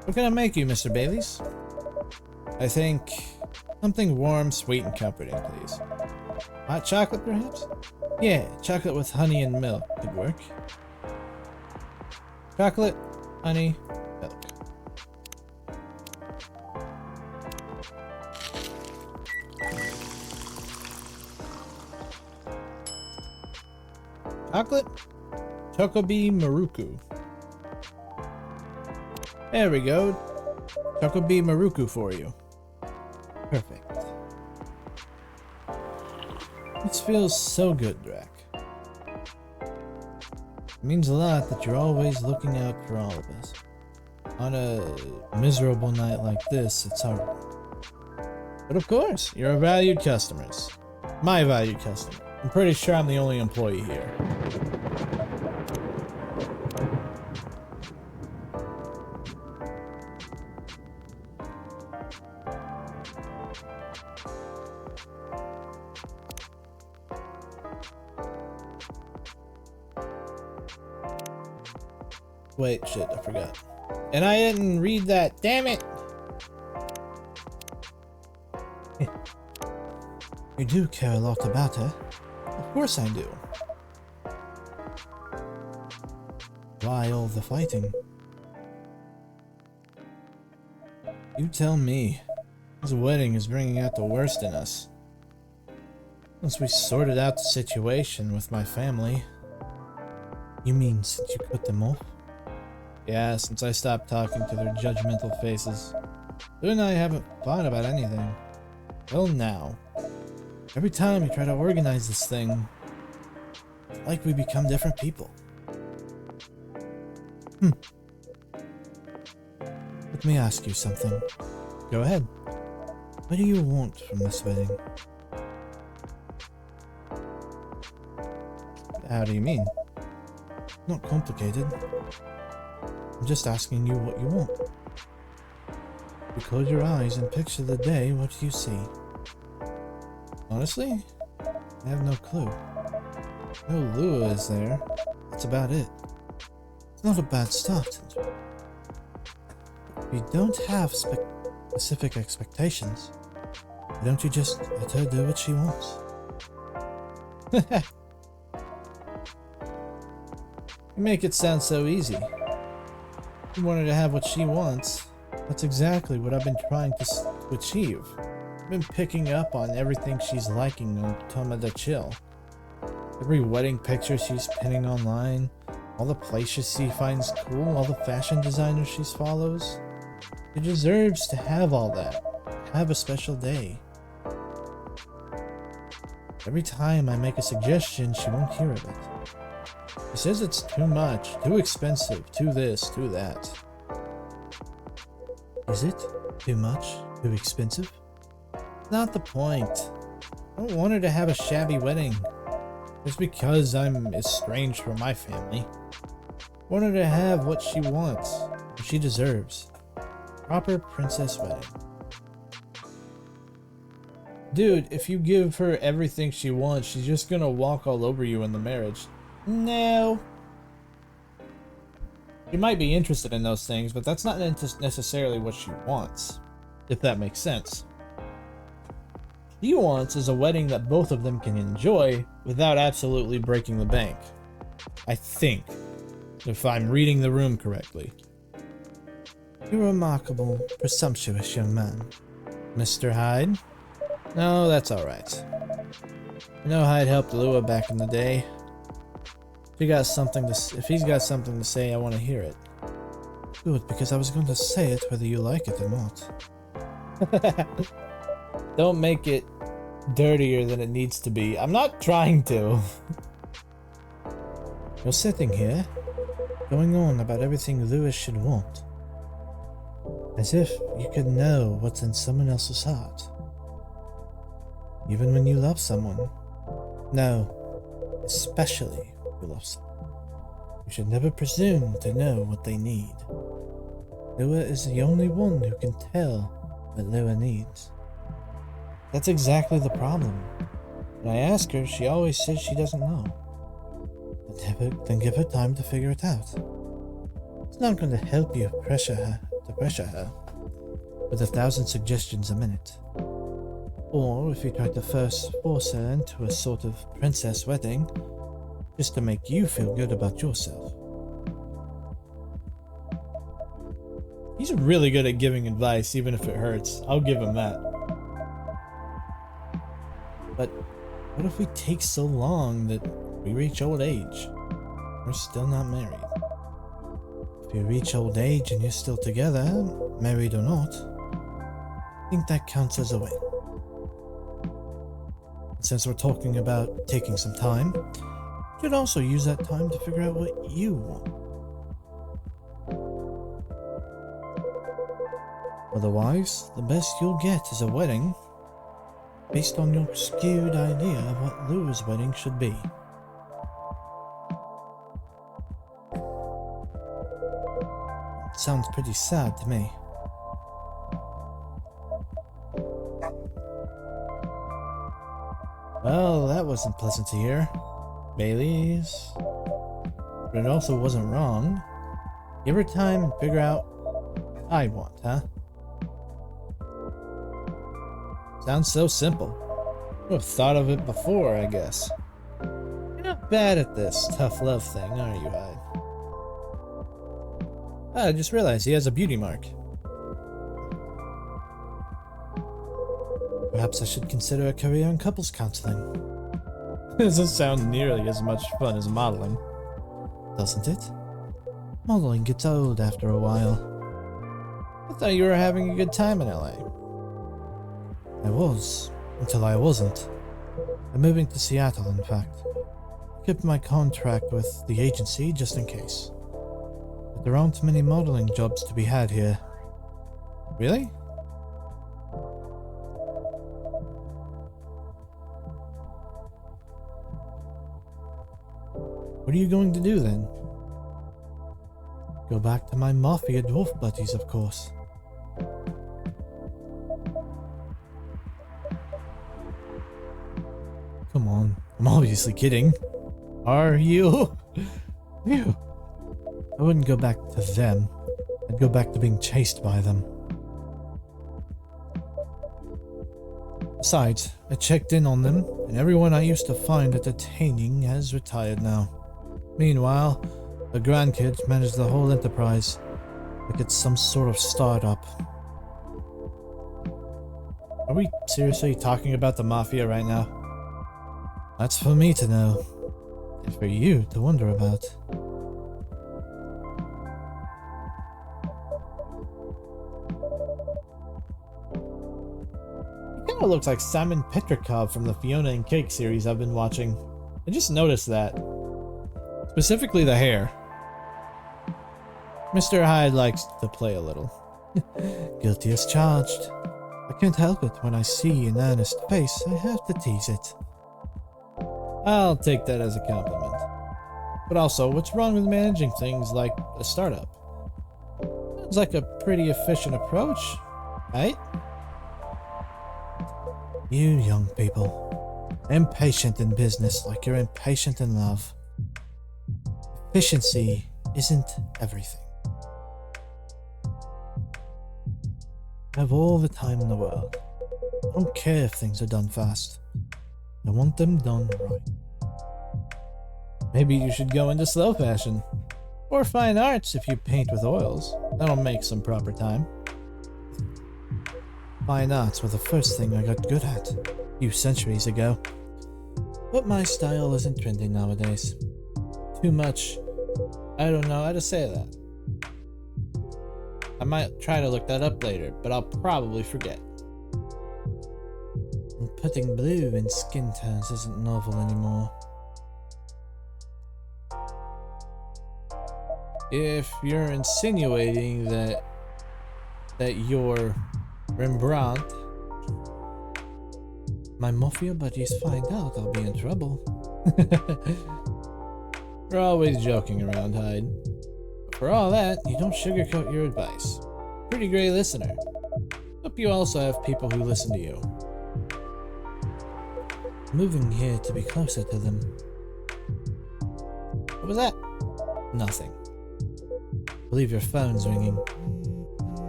What can I make you, Mr. Baileys? I think something warm, sweet, and comforting, please. Hot chocolate, perhaps? Yeah, chocolate with honey and milk could work. Chocolate, honey, milk. Chocolate, Chocobi Maruku. There we go. Chocobi Maruku for you. Perfect. This feels so good, Drac. It means a lot that you're always looking out for all of us. On a miserable night like this, it's hard. But of course, you're a valued customers. My valued customer. I'm pretty sure I'm the only employee here. Wait, shit, I forgot. And I didn't read that, damn it! You do care a lot about her. Of course I do. Why all the fighting? You tell me. This wedding is bringing out the worst in us. Once we sorted out the situation with my family. You mean since you cut them off? Yeah, since I stopped talking to their judgmental faces. Lou and I haven't fought about anything. Till now. Every time we try to organize this thing, it's like we become different people. Let me ask you something. Go ahead. What do you want from this wedding? How do you mean? Not complicated. I'm just asking you what you want. You close your eyes and picture the day, what do you see? Honestly, I have no clue. no Lua is there. That's about it. It's not a bad start. If you don't have specific expectations, why don't you just let her do what she wants? You make it sound so easy. You want her to have what she wants. That's exactly what I've been trying to achieve. I've been picking up on everything she's liking on Tomada Chill. Every wedding picture she's pinning online, all the places she finds cool, all the fashion designers she follows. She deserves to have all that. Have a special day. Every time I make a suggestion, she won't hear of it. She says it's too much, too expensive, too this, too that. Is it too much? Too expensive? Not the point. I don't want her to have a shabby wedding. Just because I'm estranged from my family. I want her to have what she wants, what she deserves. Proper princess wedding. Dude, if you give her everything she wants, she's just gonna walk all over you in the marriage. No. She might be interested in those things, but that's not necessarily what she wants. If that makes sense. What she wants is a wedding that both of them can enjoy without absolutely breaking the bank. I think. If I'm reading the room correctly. You're a remarkable, presumptuous young man. Mr. Hyde? No, that's alright. You know Hyde helped Lua back in the day. If he's got something to say, I want to hear it. Good, because I was going to say it whether you like it or not. Don't make it dirtier than it needs to be. I'm not trying to. You're sitting here, going on about everything Lewis should want. As if you could know what's in someone else's heart. Even when you love someone. No, especially if you love someone. You should never presume to know what they need. Lua is the only one who can tell what Lua needs. That's exactly the problem. When I ask her, she always says she doesn't know. Then give her time to figure it out. It's not going to help you pressure her with 1,000 suggestions a minute. Or if you try to first force her into a sort of princess wedding, just to make you feel good about yourself. He's really good at giving advice, even if it hurts. I'll give him that. But what if we take so long that we reach old age? We're still not married. If you reach old age and you're still together, married or not, I think that counts as a win. Since we're talking about taking some time, you should also use that time to figure out what you want. Otherwise, the best you'll get is a wedding based on your skewed idea of what Lou's wedding should be. It sounds pretty sad to me. Well, that wasn't pleasant to hear, Bailey's. But it also wasn't wrong. Give her time and figure out what I want, huh? Sounds so simple. Would have thought of it before, I guess. You're not bad at this tough love thing, are you, Hyde? I just realized he has a beauty mark. Perhaps I should consider a career in couples counseling. Doesn't sound nearly as much fun as modeling. Doesn't it? Modeling gets old after a while. I thought you were having a good time in LA. I was, until I wasn't. I'm moving to Seattle, in fact. I kept my contract with the agency just in case. But there aren't many modeling jobs to be had here. Really? What are you going to do then? Go back to my mafia dwarf buddies, of course. Come on, I'm obviously kidding. Are you? Phew. I wouldn't go back to them. I'd go back to being chased by them. Besides, I checked in on them, and everyone I used to find entertaining has retired now. Meanwhile, the grandkids manage the whole enterprise, like it's some sort of startup. Are we seriously talking about the mafia right now? That's for me to know, and for you to wonder about. He kind of looks like Simon Petrikov from the Fiona and Cake series I've been watching. I just noticed that. Specifically the hair. Mr. Hyde likes to play a little. Guilty as charged. I can't help it. When I see an earnest face, I have to tease it. I'll take that as a compliment. But also, what's wrong with managing things like a startup? Sounds like a pretty efficient approach, right? You young people. Impatient in business like you're impatient in love. Efficiency isn't everything. I have all the time in the world. I don't care if things are done fast. I want them done right. Maybe you should go into slow fashion. Or fine arts if you paint with oils. That'll make some proper time. Fine arts were the first thing I got good at, a few centuries ago. But my style isn't trendy nowadays. Too much. I don't know how to say that. I might try to look that up later, but I'll probably forget. And putting blue in skin tones isn't novel anymore. If you're insinuating that you're Rembrandt, my mafia buddies find out, I'll be in trouble. We're always joking around, Hyde. But for all that, you don't sugarcoat your advice. Pretty great listener. Hope you also have people who listen to you. Moving here to be closer to them. What was that? Nothing. believe your phone's ringing.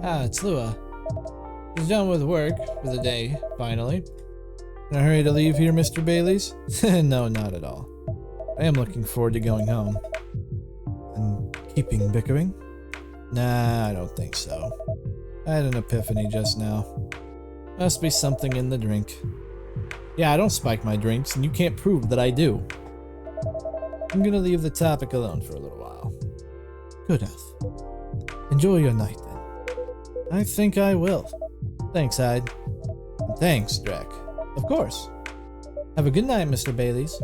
Ah, it's Lua. She's done with work for the day, finally. In a hurry to leave here, Mr. Bailey's? No, not at all. I am looking forward to going home. And keeping bickering? Nah, I don't think so. I had an epiphany just now. Must be something in the drink. Yeah, I don't spike my drinks, and you can't prove that I do. I'm gonna leave the topic alone for a little while. Good enough. Enjoy your night then. I think I will. Thanks, Hyde. And thanks, Drac. Of course. Have a good night, Mr. Bailey's.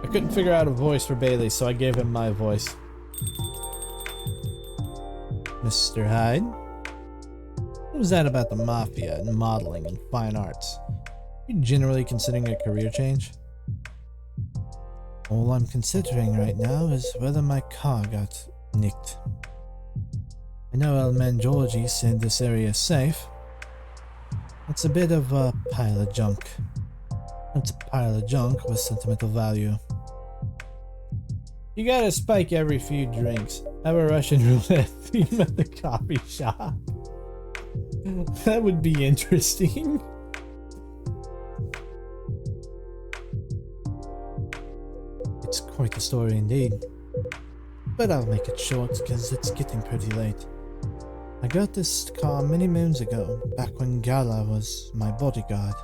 I couldn't figure out a voice for Bailey, so I gave him my voice. Mr. Hyde? What was that about the mafia and modeling and fine arts? Are you generally considering a career change? All I'm considering right now is whether my car got nicked. I know old man Georgie said this area is safe. It's a bit of a pile of junk. It's a pile of junk with sentimental value. You gotta spike every few drinks. Have a Russian roulette theme at the coffee shop. That would be interesting. It's quite a story indeed. But I'll make it short because it's getting pretty late. I got this car many moons ago, back when Gala was my bodyguard.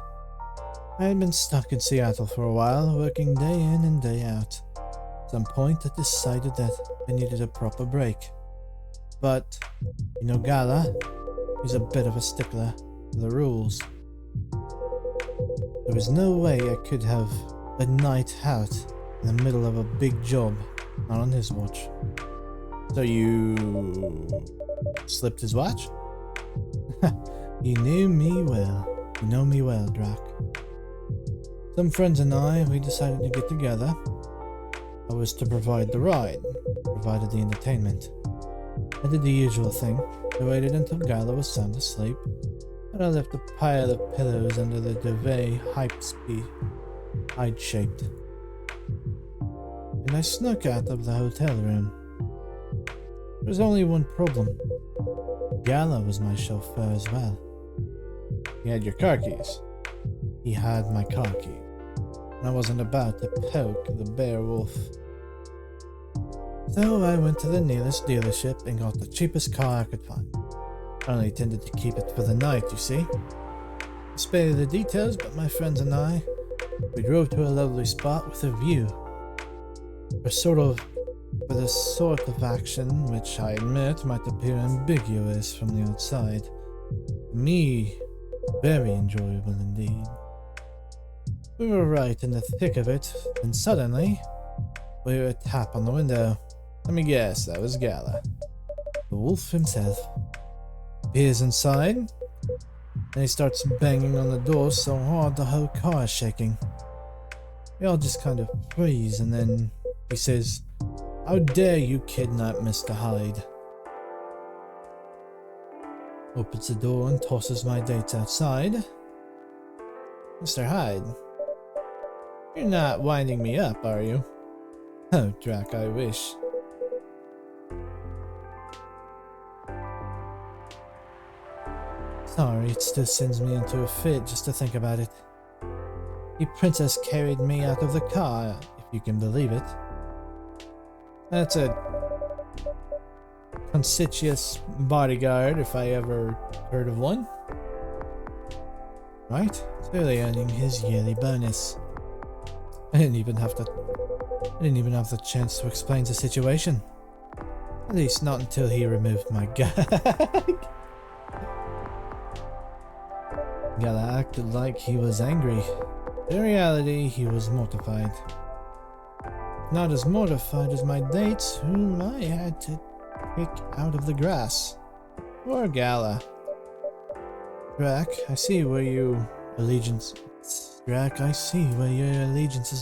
I had been stuck in Seattle for a while, working day in and day out. At some point I decided that I needed a proper break. But, you know Gala, he's a bit of a stickler for the rules. There was no way I could have a night out in the middle of a big job, not on his watch. So you slipped his watch? You knew me well. You know me well, Drac. Some friends and I, we decided to get together. I was to provide the ride, provided the entertainment. I did the usual thing. I waited until Gala was sound asleep, and I left a pile of pillows under the duvet hide-shaped. And I snuck out of the hotel room. There was only one problem. Gala was my chauffeur as well. He had your car keys. He had my car keys. And I wasn't about to poke the bear wolf. So I went to the nearest dealership and got the cheapest car I could find. I only intended to keep it for the night, you see. I'll spare you the details, but my friends and I, we drove to a lovely spot with a view. For the sort of action which I admit might appear ambiguous from the outside. To me, very enjoyable indeed. We were right in the thick of it, and suddenly, we heard a tap on the window. Let me guess, that was Gala. The wolf himself appears inside, and he starts banging on the door so hard the whole car is shaking. We all just kind of freeze, and then he says, "How dare you kidnap Mr. Hyde?" Opens the door and tosses my dates outside. Mr. Hyde, you're not winding me up, are you? Oh, Drac, I wish. Sorry, it still sends me into a fit just to think about it. The princess carried me out of the car, if you can believe it. That's a conspicuous bodyguard, if I ever heard of one. Right? Clearly earning his yearly bonus. I didn't even have the chance to explain the situation. At least not until he removed my gag. Gala acted like he was angry. In reality, he was mortified. Not as mortified as my dates, whom I had to pick out of the grass. Poor Gala. Drac, I see where your allegiances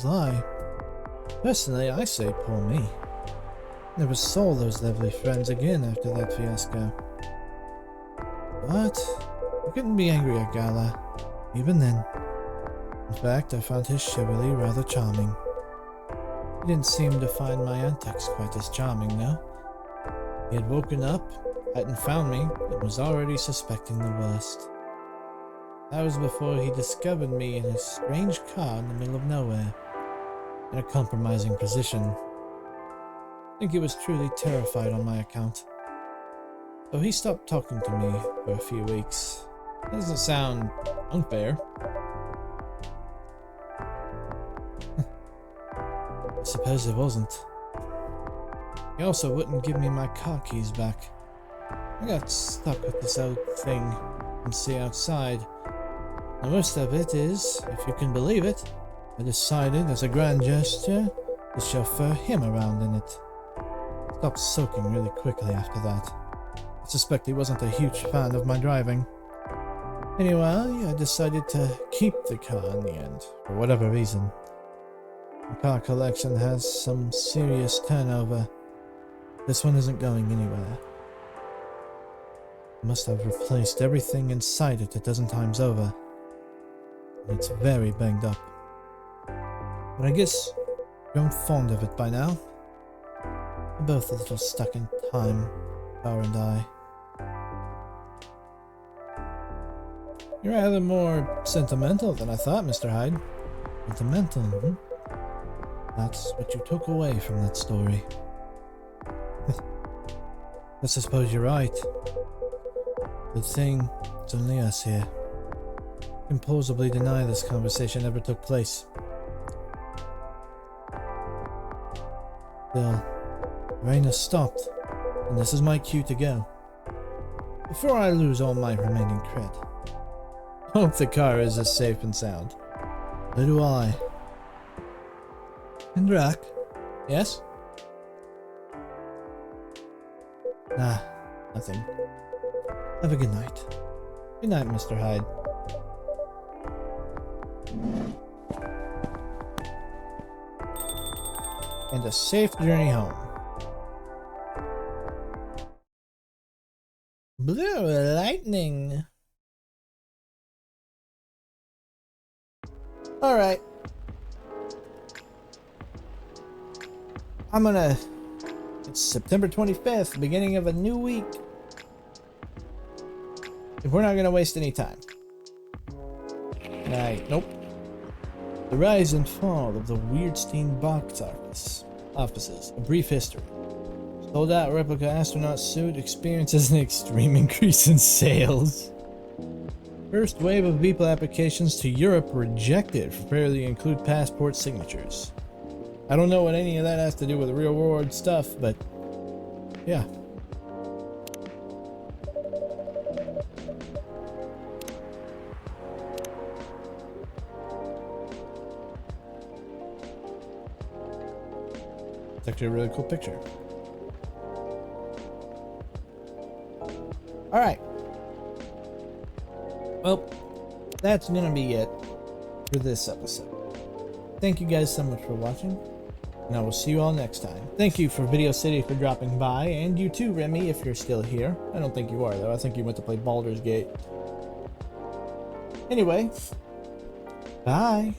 lie. Personally, I say poor me. Never saw those lovely friends again after that fiasco. But I couldn't be angry at Gala, even then. In fact, I found his chivalry rather charming. He didn't seem to find my antics quite as charming, though. He had woken up, hadn't found me, and was already suspecting the worst. That was before he discovered me in his strange car in the middle of nowhere, in a compromising position. I think he was truly terrified on my account. So he stopped talking to me for a few weeks. Doesn't sound unfair. I suppose it wasn't. He also wouldn't give me my car keys back. I got stuck with this old thing you can see outside. The worst of it is, if you can believe it, I decided as a grand gesture to chauffeur him around in it. Stopped soaking really quickly after that. I suspect he wasn't a huge fan of my driving. Anyway, I decided to keep the car in the end, for whatever reason. The car collection has some serious turnover. This one isn't going anywhere. I must have replaced everything inside it a dozen times over. And it's very banged up. But I guess I've grown fond of it by now. We're both a little stuck in time, Bar and I. You're rather more sentimental than I thought, Mr. Hyde. Sentimental, hmm? That's what you took away from that story. I suppose you're right. Good thing it's only us here. I can plausibly deny this conversation ever took place. Still, the rain has stopped, and this is my cue to go. Before I lose all my remaining cred. Hope the car is as safe and sound. So do I. And Drac? Yes? Nah, nothing. Have a good night. Good night, Mr. Hyde. And a safe journey home. Blue lightning. Alright. It's September 25th, beginning of a new week. If we're not gonna waste any time. Nope. The rise and fall of the Weirdstein box offices. A brief history. Sold out replica astronaut suit experiences an extreme increase in sales. First wave of Beeple applications to Europe rejected for failure to include passport signatures. I don't know what any of that has to do with the real world stuff, but yeah. It's actually a really cool picture. Alright. Well, that's gonna be it for this episode. Thank you guys so much for watching, and I will see you all next time. Thank you for Video City for dropping by, and you too, Remy, if you're still here. I don't think you are, though. I think you went to play Baldur's Gate. Anyway, bye.